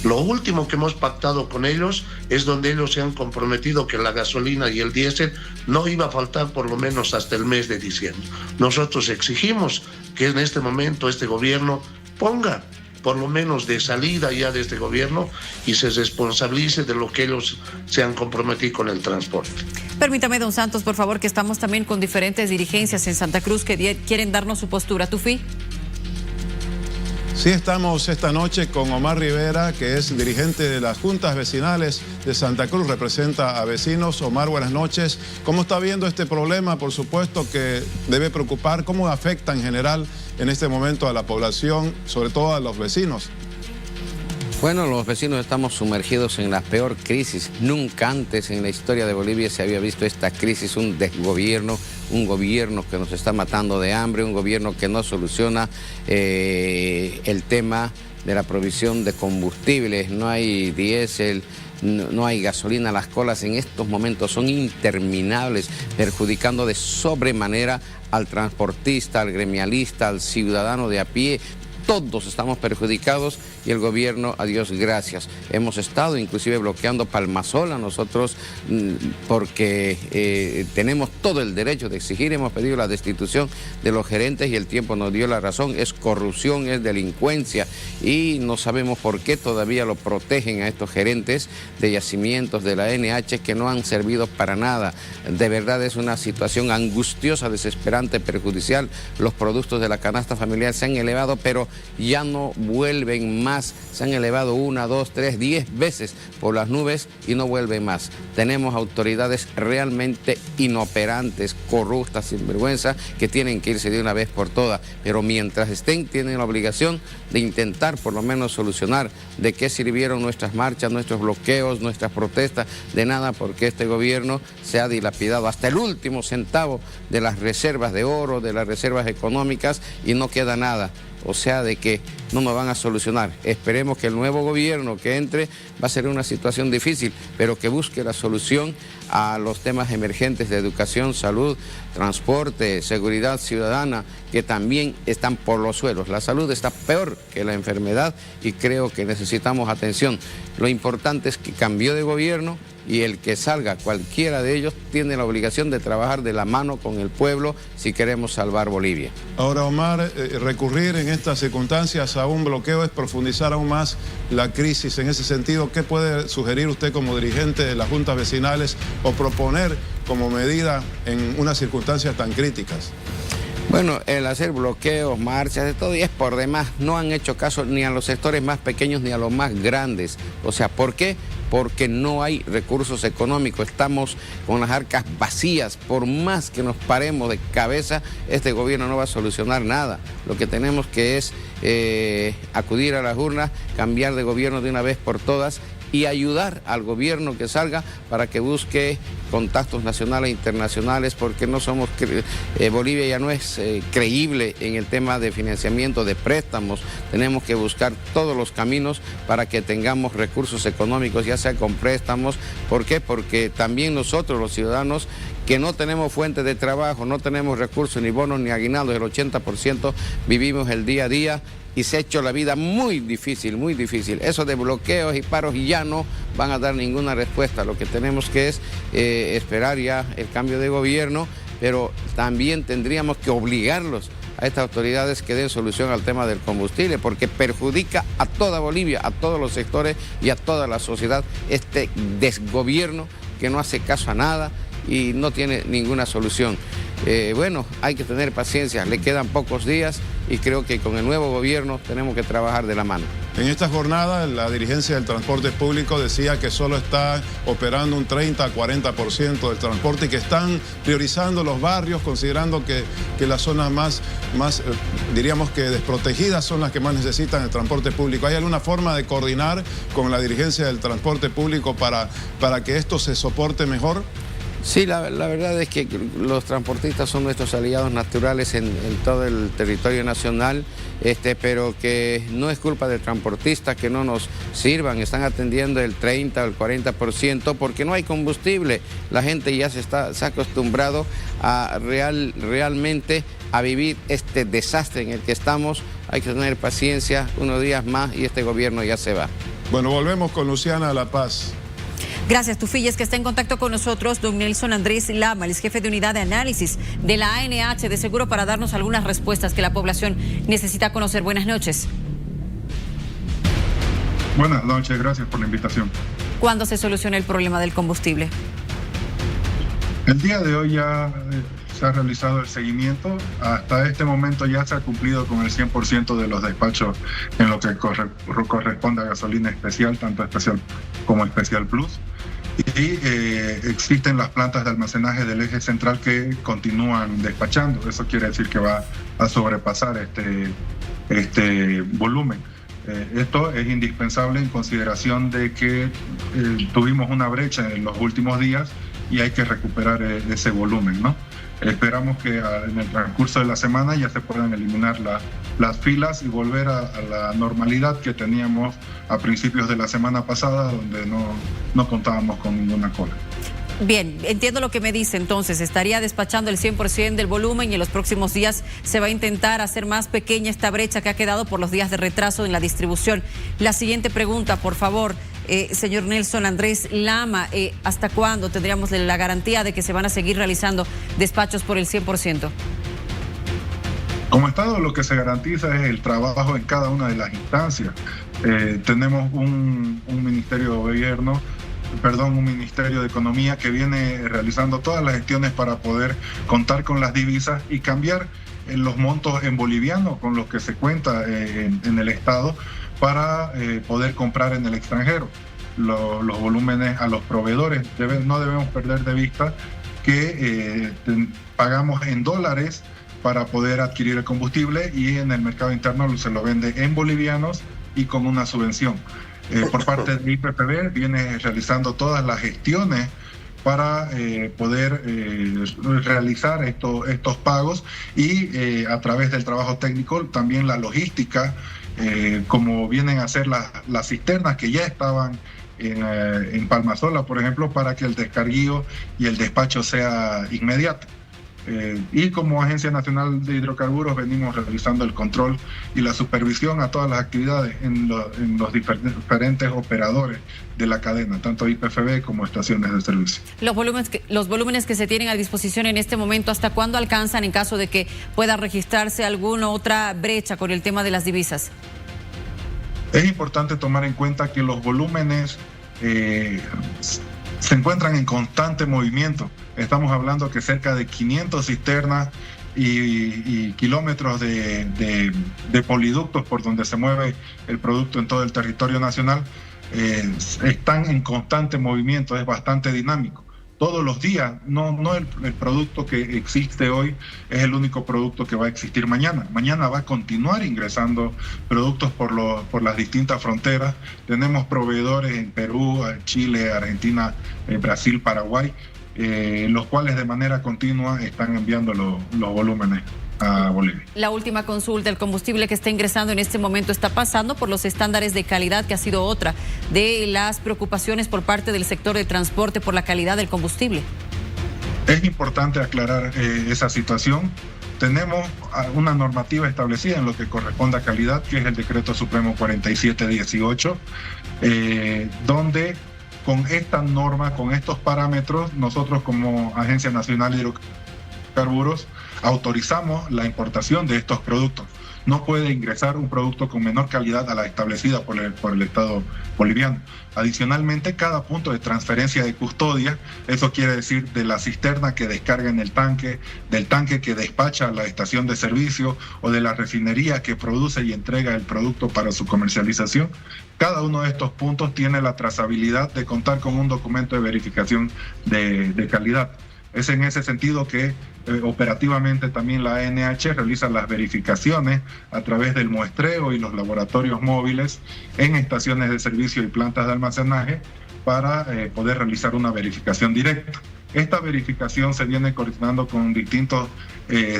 Lo último que hemos pactado con ellos es donde ellos se han comprometido que la gasolina y el diésel no iba a faltar por lo menos hasta el mes de diciembre. Nosotros exigimos que en este momento este gobierno ponga por lo menos de salida ya de este gobierno y se responsabilice de lo que ellos se han comprometido con el transporte. Permítame, don Santos, por favor, que estamos también con diferentes dirigencias en Santa Cruz que quieren darnos su postura. ¿Tufi? Sí, estamos esta noche con Omar Rivera, que es dirigente de las juntas vecinales de Santa Cruz, representa a vecinos. Omar, buenas noches. ¿Cómo está viendo este problema? Por supuesto que debe preocupar. ¿Cómo afecta en general en este momento a la población, sobre todo a los vecinos? Bueno, los vecinos estamos sumergidos en la peor crisis. Nunca antes en la historia de Bolivia se había visto esta crisis, un desgobierno, un gobierno que nos está matando de hambre, un gobierno que no soluciona el tema de la provisión de combustibles. No hay diésel, no hay gasolina, las colas en estos momentos son interminables, perjudicando de sobremanera al transportista, al gremialista, al ciudadano de a pie. Todos estamos perjudicados y el gobierno, a Dios gracias. Hemos estado inclusive bloqueando Palmasola nosotros porque tenemos todo el derecho de exigir. Hemos pedido la destitución de los gerentes y el tiempo nos dio la razón. Es corrupción, es delincuencia y no sabemos por qué todavía lo protegen a estos gerentes de yacimientos de la NH que no han servido para nada. De verdad es una situación angustiosa, desesperante, perjudicial. Los productos de la canasta familiar se han elevado, pero ya no vuelven más. Se han elevado 1, 2, 3, 10 veces por las nubes y no vuelven más. Tenemos autoridades realmente inoperantes, corruptas, sinvergüenza, que tienen que irse de una vez por todas. Pero mientras estén, tienen la obligación de intentar por lo menos solucionar. ¿De qué sirvieron nuestras marchas, nuestros bloqueos, nuestras protestas? De nada, porque este gobierno se ha dilapidado hasta el último centavo de las reservas de oro, de las reservas económicas, y no queda nada. O sea, de que no nos van a solucionar. Esperemos que el nuevo gobierno que entre va a ser una situación difícil, pero que busque la solución a los temas emergentes de educación, salud, transporte, seguridad ciudadana, que también están por los suelos. La salud está peor que la enfermedad y creo que necesitamos atención. Lo importante es que cambió de gobierno y el que salga, cualquiera de ellos, tiene la obligación de trabajar de la mano con el pueblo si queremos salvar Bolivia. Ahora, Omar, recurrir en estas circunstancias a un bloqueo es profundizar aún más la crisis. En ese sentido, ¿qué puede sugerir usted como dirigente de las juntas vecinales o proponer como medida en unas circunstancias tan críticas? Bueno, el hacer bloqueos, marchas, de todo, y es por demás. No han hecho caso ni a los sectores más pequeños ni a los más grandes. O sea, ¿por qué? Porque no hay recursos económicos. Estamos con las arcas vacías. Por más que nos paremos de cabeza, este gobierno no va a solucionar nada. Lo que tenemos que es acudir a las urnas, cambiar de gobierno de una vez por todas y ayudar al gobierno que salga para que busque contactos nacionales e internacionales, porque no somos, Bolivia ya no es creíble en el tema de financiamiento de préstamos. Tenemos que buscar todos los caminos para que tengamos recursos económicos, ya sea con préstamos. ¿Por qué? Porque también nosotros, los ciudadanos, que no tenemos fuente de trabajo, no tenemos recursos, ni bonos, ni aguinaldos, el 80% vivimos el día a día, y se ha hecho la vida muy difícil, muy difícil. Eso de bloqueos y paros ya no van a dar ninguna respuesta. Lo que tenemos que es esperar ya el cambio de gobierno, pero también tendríamos que obligarlos a estas autoridades que den solución al tema del combustible, porque perjudica a toda Bolivia, a todos los sectores y a toda la sociedad este desgobierno que no hace caso a nada y no tiene ninguna solución. Bueno, hay que tener paciencia, le quedan pocos días y creo que con el nuevo gobierno tenemos que trabajar de la mano. En esta jornada, la dirigencia del transporte público decía que solo está operando un 30 a 40% del transporte y que están priorizando los barrios, considerando que las zonas más diríamos que desprotegidas son las que más necesitan el transporte público. ¿Hay alguna forma de coordinar con la dirigencia del transporte público para que esto se soporte mejor? Sí, la verdad es que los transportistas son nuestros aliados naturales en todo el territorio nacional, pero que no es culpa del transportista que no nos sirvan. Están atendiendo el 30 o el 40% porque no hay combustible. La gente ya se ha acostumbrado a realmente a vivir este desastre en el que estamos. Hay que tener paciencia, unos días más y este gobierno ya se va. Bueno, volvemos con Luciana La Paz. Gracias, Tufilles, que está en contacto con nosotros, don Nelson Andrés Lama, el jefe de unidad de análisis de la ANH, de seguro para darnos algunas respuestas que la población necesita conocer. Buenas noches. Buenas noches, gracias por la invitación. ¿Cuándo se soluciona el problema del combustible? El día de hoy ya se ha realizado el seguimiento. Hasta este momento ya se ha cumplido con el 100% de los despachos en lo que corresponde a gasolina especial, tanto especial como especial plus. Y existen las plantas de almacenaje del eje central que continúan despachando. Eso quiere decir que va a sobrepasar este volumen. Esto es indispensable en consideración de que tuvimos una brecha en los últimos días y hay que recuperar ese volumen, ¿no? Esperamos que en el transcurso de la semana ya se puedan eliminar las filas y volver a la normalidad que teníamos a principios de la semana pasada, donde no contábamos con ninguna cola. Bien, entiendo lo que me dice. Entonces, estaría despachando el 100% del volumen y en los próximos días se va a intentar hacer más pequeña esta brecha que ha quedado por los días de retraso en la distribución. La siguiente pregunta, por favor, señor Nelson Andrés Lama, ¿hasta cuándo tendríamos la garantía de que se van a seguir realizando despachos por el 100%? Como Estado, lo que se garantiza es el trabajo en cada una de las instancias. Tenemos un Ministerio de Gobierno, un Ministerio de Economía que viene realizando todas las gestiones para poder contar con las divisas y cambiar los montos en boliviano con los que se cuenta en el Estado para poder comprar en el extranjero. Los volúmenes a los proveedores. No debemos perder de vista que pagamos en dólares para poder adquirir el combustible y en el mercado interno se lo vende en bolivianos y con una subvención. Por parte de IPFB viene realizando todas las gestiones para poder realizar estos pagos y a través del trabajo técnico también la logística, como vienen a ser las cisternas que ya estaban en Palmasola, por ejemplo, para que el descarguío y el despacho sea inmediato. Y como Agencia Nacional de Hidrocarburos venimos realizando el control y la supervisión a todas las actividades en los diferentes operadores de la cadena, tanto IPFB como estaciones de servicio. Los volúmenes que se tienen a disposición en este momento, ¿hasta cuándo alcanzan en caso de que pueda registrarse alguna otra brecha con el tema de las divisas? Es importante tomar en cuenta que los volúmenes se encuentran en constante movimiento. Estamos hablando que cerca de 500 cisternas y kilómetros de poliductos por donde se mueve el producto en todo el territorio nacional están en constante movimiento, es bastante dinámico. Todos los días, no el producto que existe hoy es el único producto que va a existir mañana. Mañana va a continuar ingresando productos por las distintas fronteras. Tenemos proveedores en Perú, Chile, Argentina, Brasil, Paraguay, los cuales de manera continua están enviando los volúmenes a Bolivia. La última consulta, el combustible que está ingresando en este momento está pasando por los estándares de calidad, que ha sido otra de las preocupaciones por parte del sector de transporte por la calidad del combustible. Es importante aclarar esa situación. Tenemos una normativa establecida en lo que corresponde a calidad, que es el Decreto Supremo 4718, donde con esta norma, con estos parámetros, nosotros como Agencia Nacional de Hidrocarburos autorizamos la importación de estos productos. No puede ingresar un producto con menor calidad a la establecida por el Estado boliviano. Adicionalmente, cada punto de transferencia de custodia, eso quiere decir de la cisterna que descarga en el tanque, del tanque que despacha a la estación de servicio o de la refinería que produce y entrega el producto para su comercialización, cada uno de estos puntos tiene la trazabilidad de contar con un documento de verificación de calidad. Es en ese sentido que operativamente también la ANH realiza las verificaciones a través del muestreo y los laboratorios móviles en estaciones de servicio y plantas de almacenaje para poder realizar una verificación directa. Esta verificación se viene coordinando con distintos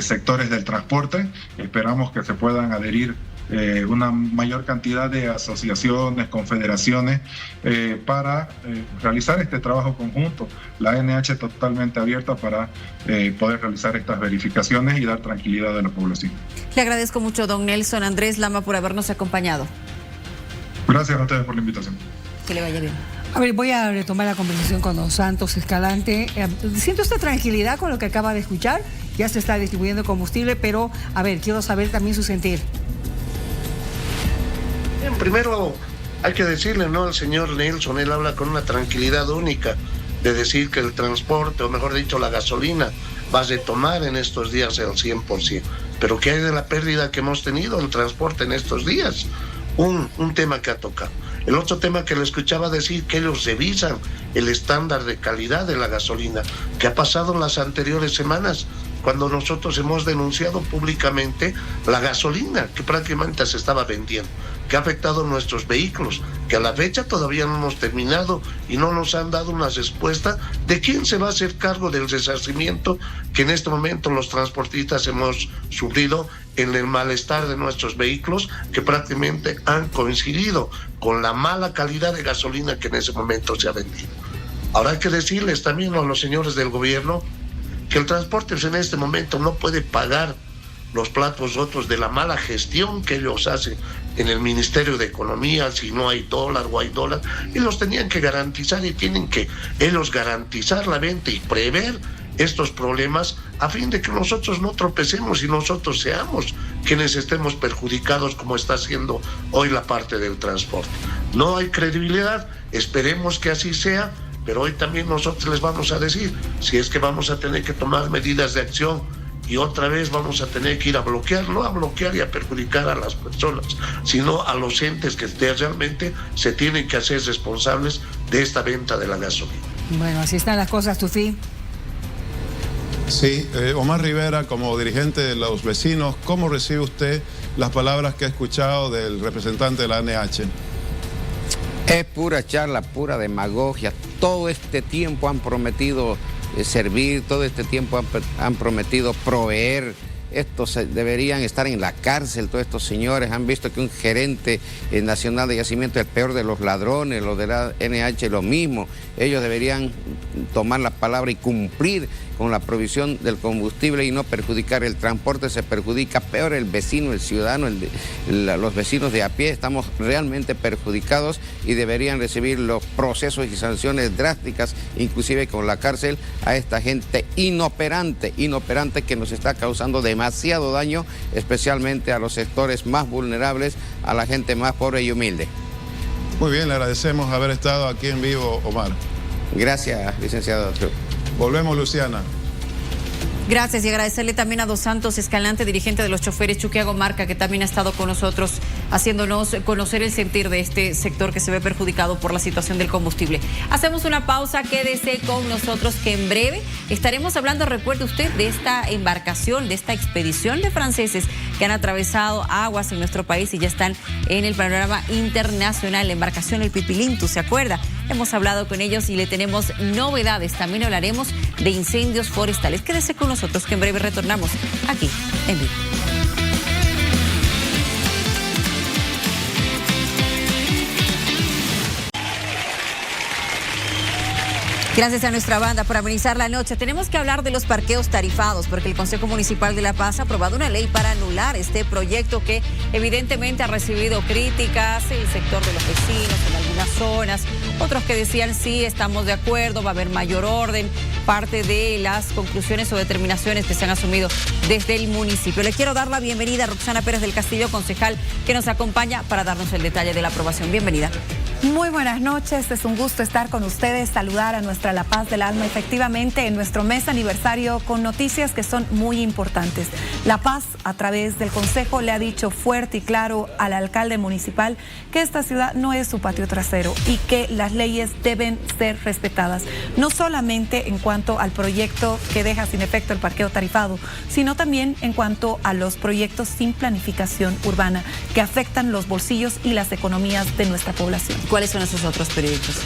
sectores del transporte. Esperamos que se puedan adherir una mayor cantidad de asociaciones, confederaciones, para realizar este trabajo conjunto. La ANH totalmente abierta para poder realizar estas verificaciones y dar tranquilidad a la población. Le agradezco mucho, don Nelson Andrés Lama, por habernos acompañado. Gracias a ustedes por la invitación. Que le vaya bien. A ver, voy a retomar la conversación con don Santos Escalante. ¿Siente usted tranquilidad con lo que acaba de escuchar? Ya se está distribuyendo combustible, pero, a ver, quiero saber también su sentir. Bien, primero hay que decirle, ¿no?, al señor Nelson, él habla con una tranquilidad única de decir que el transporte, o mejor dicho, la gasolina, va a retomar en estos días el 100%. Pero ¿qué hay de la pérdida que hemos tenido en transporte en estos días? Un tema que ha tocado. El otro tema que le escuchaba decir, que ellos revisan el estándar de calidad de la gasolina, que ha pasado en las anteriores semanas, cuando nosotros hemos denunciado públicamente la gasolina que prácticamente se estaba vendiendo, que ha afectado a nuestros vehículos, que a la fecha todavía no hemos terminado y no nos han dado una respuesta de quién se va a hacer cargo del resarcimiento que en este momento los transportistas hemos sufrido en el malestar de nuestros vehículos, que prácticamente han coincidido con la mala calidad de gasolina que en ese momento se ha vendido. Ahora hay que decirles también a los señores del gobierno que el transporte en este momento no puede pagar los platos rotos de la mala gestión que ellos hacen en el Ministerio de Economía. Si no hay dólar o hay dólar, ellos tenían que garantizar y tienen que ellos garantizar la venta y prever estos problemas a fin de que nosotros no tropecemos y nosotros seamos quienes estemos perjudicados, como está haciendo hoy la parte del transporte. No hay credibilidad, esperemos que así sea, pero hoy también nosotros les vamos a decir si es que vamos a tener que tomar medidas de acción y otra vez vamos a tener que ir a bloquear, no a bloquear y a perjudicar a las personas, sino a los entes que realmente se tienen que hacer responsables de esta venta de la gasolina. Bueno, así están las cosas, Tufi. Sí, Omar Rivera, como dirigente de los vecinos, ¿cómo recibe usted las palabras que ha escuchado del representante de la ANH? Es pura charla, pura demagogia. Todo este tiempo han prometido servir, todo este tiempo han prometido proveer. Estos deberían estar en la cárcel, todos estos señores. Han visto que un gerente nacional de yacimiento es el peor de los ladrones, los de la NH lo mismo. Ellos deberían tomar la palabra y cumplir con la provisión del combustible y no perjudicar el transporte. Se perjudica peor el vecino, el ciudadano, los vecinos de a pie. Estamos realmente perjudicados y deberían recibir los procesos y sanciones drásticas, inclusive con la cárcel, a esta gente inoperante que nos está causando demasiado daño, especialmente a los sectores más vulnerables, a la gente más pobre y humilde. Muy bien, le agradecemos haber estado aquí en vivo, Omar. Gracias, licenciado. Volvemos, Luciana. Gracias, y agradecerle también a Dos Santos Escalante, dirigente de los choferes Chuquiago Marca, que también ha estado con nosotros haciéndonos conocer el sentir de este sector que se ve perjudicado por la situación del combustible. Hacemos una pausa, quédese con nosotros que en breve estaremos hablando, recuerde usted, de esta embarcación, de esta expedición de franceses que han atravesado aguas en nuestro país y ya están en el panorama internacional. La embarcación El Pipilintu, ¿se acuerda? Hemos hablado con ellos y le tenemos novedades. También hablaremos de incendios forestales. Quédese con nosotros que en breve retornamos aquí en vivo. Gracias a nuestra banda por amenizar la noche. Tenemos que hablar de los parqueos tarifados porque el Consejo Municipal de La Paz ha aprobado una ley para anular este proyecto que evidentemente ha recibido críticas, el sector de los vecinos en algunas zonas, otros que decían sí, estamos de acuerdo, va a haber mayor orden, parte de las conclusiones o determinaciones que se han asumido desde el municipio. Le quiero dar la bienvenida a Roxana Pérez del Castillo, concejal, que nos acompaña para darnos el detalle de la aprobación. Bienvenida. Muy buenas noches, es un gusto estar con ustedes, saludar a nuestra La Paz del Alma, efectivamente en nuestro mes aniversario con noticias que son muy importantes. La Paz, a través del Consejo, le ha dicho fuerte y claro al alcalde municipal que esta ciudad no es su patio trasero y que las leyes deben ser respetadas, no solamente en cuanto al proyecto que deja sin efecto el parqueo tarifado, sino también en cuanto a los proyectos sin planificación urbana que afectan los bolsillos y las economías de nuestra población. ¿Cuáles son esos otros proyectos?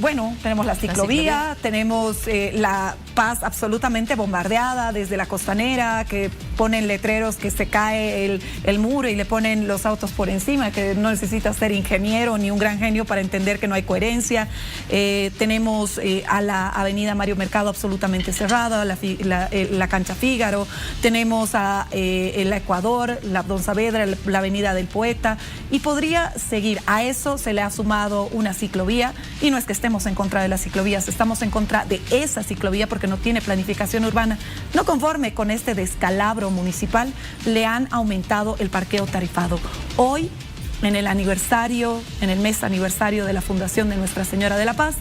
Bueno, tenemos la ciclovía, tenemos La Paz absolutamente bombardeada desde la costanera, que ponen letreros que se cae el muro y le ponen los autos por encima, que no necesita ser ingeniero ni un gran genio para entender que no hay coherencia. Tenemos a la avenida Mario Mercado absolutamente cerrada, la cancha Fígaro, tenemos a el Ecuador, la Don Saavedra, la avenida del Poeta, y podría seguir. A eso se le ha sumado una ciclovía, y no es que estemos en contra de las ciclovías, estamos en contra de esa ciclovía porque no tiene planificación urbana. No conforme con este descalabro municipal, le han aumentado el parqueo tarifado. Hoy, en el aniversario, en el mes aniversario de la fundación de Nuestra Señora de la Paz,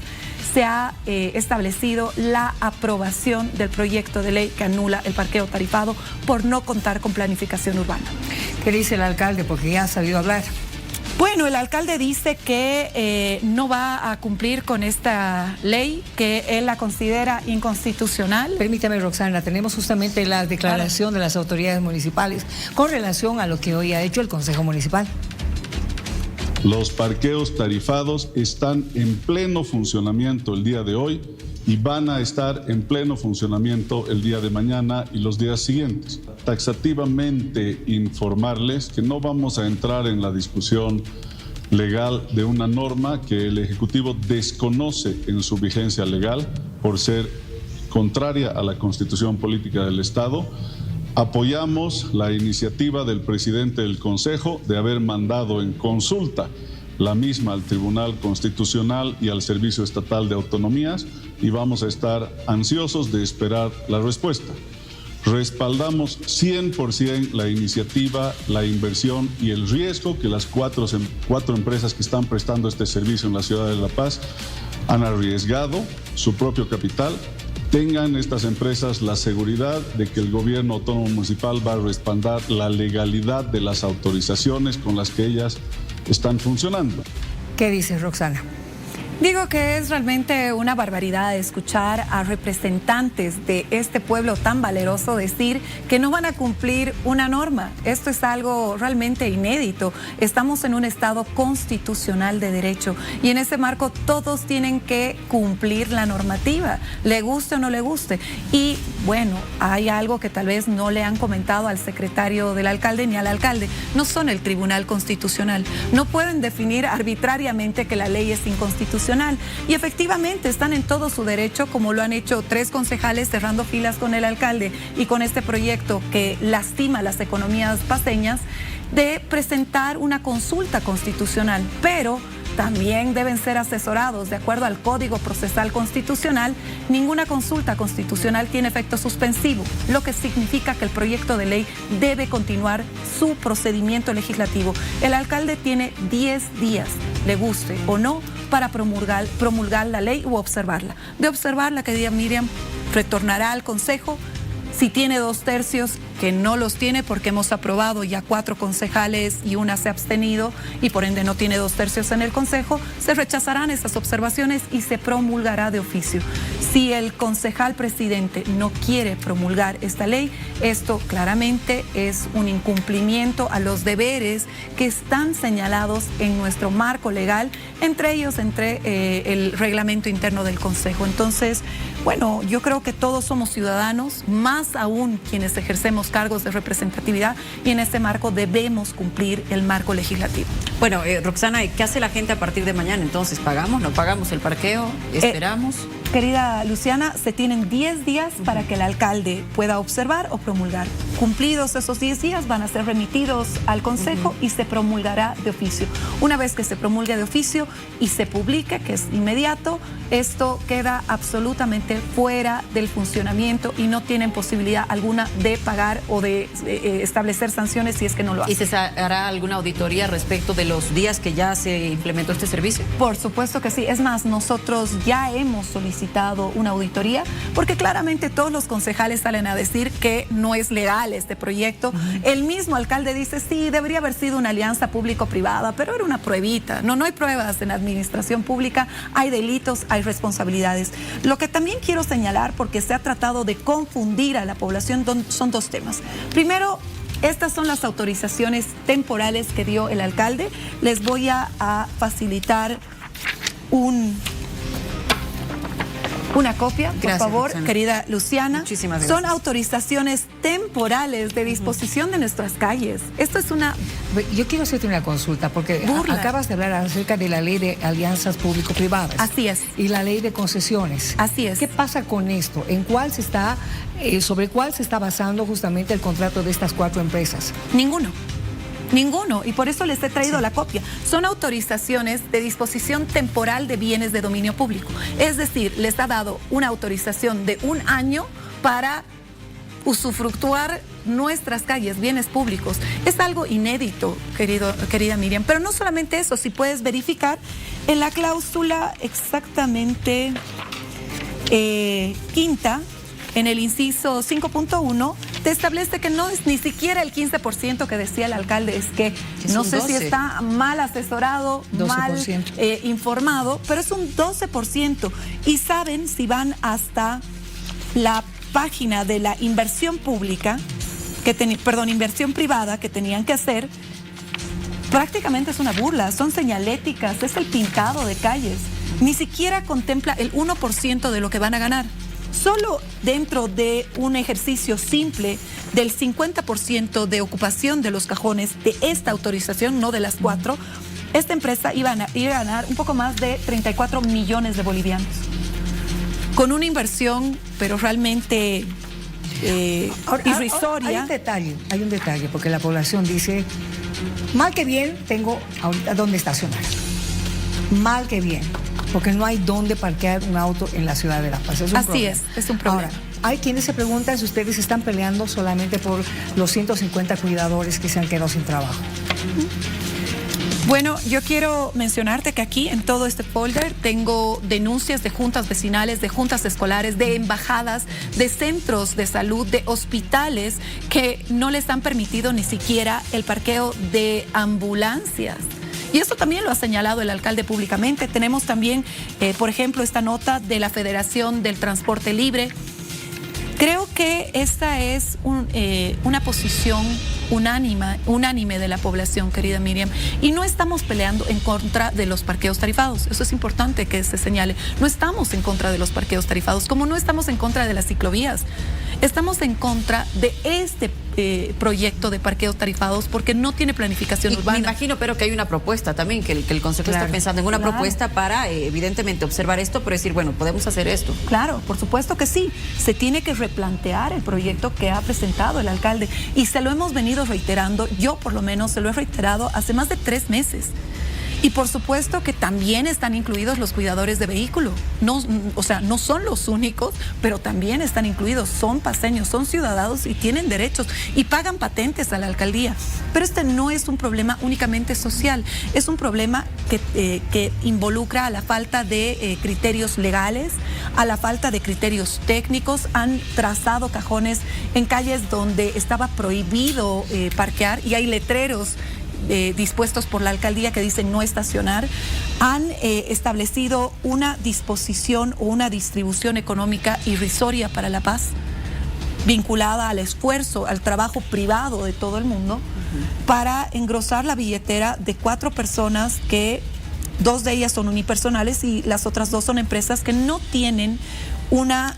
se ha establecido la aprobación del proyecto de ley que anula el parqueo tarifado por no contar con planificación urbana. ¿Qué dice el alcalde? Porque ya ha sabido hablar. Bueno, el alcalde dice que no va a cumplir con esta ley, que él la considera inconstitucional. Permítame, Roxana, tenemos justamente la declaración de las autoridades municipales con relación a lo que hoy ha hecho el Consejo Municipal. Los parqueos tarifados están en pleno funcionamiento el día de hoy y van a estar en pleno funcionamiento el día de mañana y los días siguientes. Taxativamente informarles que no vamos a entrar en la discusión legal de una norma que el Ejecutivo desconoce en su vigencia legal por ser contraria a la Constitución Política del Estado. Apoyamos la iniciativa del presidente del Consejo de haber mandado en consulta la misma al Tribunal Constitucional y al Servicio Estatal de Autonomías y vamos a estar ansiosos de esperar la respuesta. Respaldamos 100% la iniciativa, la inversión y el riesgo que las cuatro empresas que están prestando este servicio en la ciudad de La Paz han arriesgado su propio capital, tengan estas empresas la seguridad de que el gobierno autónomo municipal va a respaldar la legalidad de las autorizaciones con las que ellas están funcionando. ¿Qué dices, Roxana? Digo que es realmente una barbaridad escuchar a representantes de este pueblo tan valeroso decir que no van a cumplir una norma. Esto es algo realmente inédito. Estamos en un estado constitucional de derecho y en ese marco todos tienen que cumplir la normativa, le guste o no le guste. Y bueno, hay algo que tal vez no le han comentado al secretario del alcalde ni al alcalde. No son el Tribunal Constitucional. No pueden definir arbitrariamente que la ley es inconstitucional. Y efectivamente están en todo su derecho, como lo han hecho 3 concejales cerrando filas con el alcalde y con este proyecto que lastima las economías paceñas, de presentar una consulta constitucional, pero también deben ser asesorados de acuerdo al Código Procesal Constitucional. Ninguna consulta constitucional tiene efecto suspensivo, lo que significa que el proyecto de ley debe continuar su procedimiento legislativo. El alcalde tiene 10 días, le guste o no, para promulgar la ley u observarla. De observarla, querida Miriam, retornará al Consejo. Si tiene 2/3, que no los tiene porque hemos aprobado ya 4 concejales y una se ha abstenido y por ende no tiene 2/3 en el Consejo, se rechazarán esas observaciones y se promulgará de oficio. Si el concejal presidente no quiere promulgar esta ley, esto claramente es un incumplimiento a los deberes que están señalados en nuestro marco legal, entre ellos el reglamento interno del Consejo. Entonces, bueno, yo creo que todos somos ciudadanos, más aún quienes ejercemos cargos de representatividad, y en este marco debemos cumplir el marco legislativo. Bueno, Roxana, ¿qué hace la gente a partir de mañana? Entonces, ¿pagamos? ¿No pagamos el parqueo? ¿Esperamos? Querida Luciana, se tienen 10 días para que el alcalde pueda observar o promulgar. Cumplidos esos 10 días, van a ser remitidos al Consejo y se promulgará de oficio. Una vez que se promulgue de oficio y se publique, que es inmediato, esto queda absolutamente fuera del funcionamiento y no tienen posibilidad alguna de pagar o de establecer sanciones si es que no lo hacen. ¿Y se hará alguna auditoría respecto de los días que ya se implementó este servicio? Por supuesto que sí. Es más, nosotros ya hemos solicitado una auditoría porque claramente todos los concejales salen a decir que no es legal este proyecto. El mismo alcalde dice, sí, debería haber sido una alianza público-privada, pero era una pruebita. No hay pruebas en administración pública, hay delitos, hay responsabilidades. Lo que también quiero señalar, porque se ha tratado de confundir a la población, son 2 temas. Primero, estas son las autorizaciones temporales que dio el alcalde. Les voy a facilitar una copia, por favor, Luciana. Querida Luciana. Muchísimas gracias. Son autorizaciones temporales de disposición de nuestras calles. Esto es una... Yo quiero hacerte una consulta, porque acabas de hablar acerca de la ley de alianzas público-privadas. Así es. Y la ley de concesiones. Así es. ¿Qué pasa con esto? ¿En cuál se está, sobre cuál se está basando justamente el contrato de estas 4 empresas? Ninguno, y por eso les he traído la copia. Son autorizaciones de disposición temporal de bienes de dominio público. Es decir, les ha dado una autorización de 1 año para usufructuar nuestras calles, bienes públicos. Es algo inédito, querida Miriam. Pero no solamente eso, si puedes verificar en la cláusula exactamente quinta, en el inciso 5.1, te establece que no es ni siquiera el 15% que decía el alcalde, es que no sé si está mal asesorado, 12%. Mal informado, pero es un 12%. Y saben, si van hasta la página de la inversión pública, inversión privada que tenían que hacer, prácticamente es una burla, son señaléticas, es el pintado de calles. Ni siquiera contempla el 1% de lo que van a ganar. Solo dentro de un ejercicio simple del 50% de ocupación de los cajones de esta autorización, no de las 4, esta empresa iba a ganar un poco más de 34 millones de bolivianos. Con una inversión, pero realmente irrisoria. Hay un detalle, porque la población dice, mal que bien tengo ahorita dónde estacionar. Mal que bien. Porque no hay dónde parquear un auto en la ciudad de La Paz. Así es un problema. Ahora, hay quienes se preguntan si ustedes están peleando solamente por los 150 cuidadores que se han quedado sin trabajo. Bueno, yo quiero mencionarte que aquí en todo este folder tengo denuncias de juntas vecinales, de juntas escolares, de embajadas, de centros de salud, de hospitales que no les han permitido ni siquiera el parqueo de ambulancias. Y esto también lo ha señalado el alcalde públicamente. Tenemos también, por ejemplo, esta nota de la Federación del Transporte Libre. Creo que esta es una posición unánime de la población, querida Miriam, y no estamos peleando en contra de los parqueos tarifados. Eso es importante que se señale. No estamos en contra de los parqueos tarifados, como no estamos en contra de las ciclovías. Estamos en contra de este proyecto de parqueos tarifados porque no tiene planificación urbana. Me imagino, pero que hay una propuesta también, que el Consejo está pensando en una propuesta para, evidentemente, observar esto, pero decir, bueno, podemos hacer esto. Claro, por supuesto que sí. Se tiene que replantear el proyecto que ha presentado el alcalde y se lo hemos venido reiterando. Yo, por lo menos, se lo he reiterado hace más de 3 meses. Y por supuesto que también están incluidos los cuidadores de vehículo. No, o sea, no son los únicos, pero también están incluidos. Son paseños, son ciudadanos y tienen derechos y pagan patentes a la alcaldía. Pero este no es un problema únicamente social, es un problema que involucra a la falta de criterios legales, a la falta de criterios técnicos. Han trazado cajones en calles donde estaba prohibido parquear y hay letreros dispuestos por la alcaldía que dicen no estacionar. Han establecido una disposición o una distribución económica irrisoria para la paz, vinculada al esfuerzo, al trabajo privado de todo el mundo, para engrosar la billetera de 4 personas que 2 de ellas son unipersonales y las otras 2 son empresas que no tienen una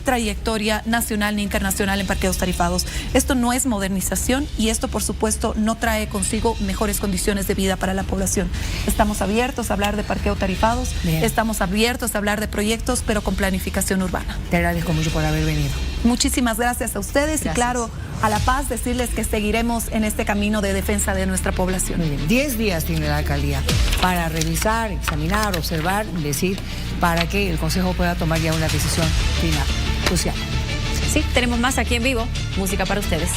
trayectoria nacional ni internacional en parqueos tarifados. Esto no es modernización y esto, por supuesto, no trae consigo mejores condiciones de vida para la población. Estamos abiertos a hablar de parqueo tarifados, estamos abiertos a hablar de proyectos, pero con planificación urbana. Te agradezco mucho por haber venido. Muchísimas gracias a ustedes. Gracias. Y claro, a La Paz decirles que seguiremos en este camino de defensa de nuestra población. Muy bien. 10 días tiene la alcaldía para revisar, examinar, observar, decir, para que el Consejo pueda tomar ya una decisión final, crucial. Sí, tenemos más aquí en vivo, música para ustedes.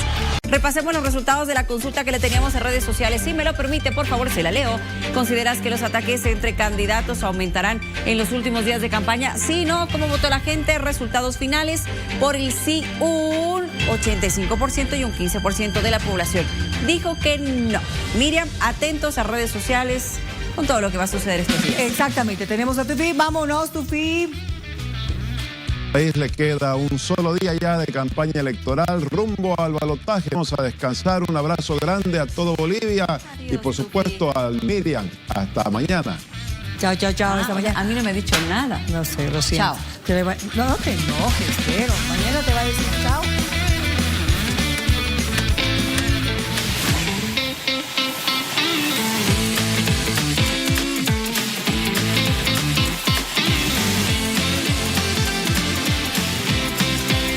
Repasemos los resultados de la consulta que le teníamos en redes sociales. Si me lo permite, por favor, se la leo. ¿Consideras que los ataques entre candidatos aumentarán en los últimos días de campaña? Sí, no. ¿Cómo votó la gente? Resultados finales. Por el sí, un 85% y un 15% de la población dijo que no. Miriam, atentos a redes sociales con todo lo que va a suceder estos días. Exactamente. Tenemos a Tufi. Vámonos, Tufi. Al país le queda un solo día ya de campaña electoral rumbo al balotaje. Vamos a descansar. Un abrazo grande a todo Bolivia. Adiós, y por supuesto al Miriam. Hasta mañana. Chao, chao, chao. Hasta mañana. A mí no me ha dicho nada. No sé, lo siento. Chao. No te enojes, pero mañana te va a decir chao.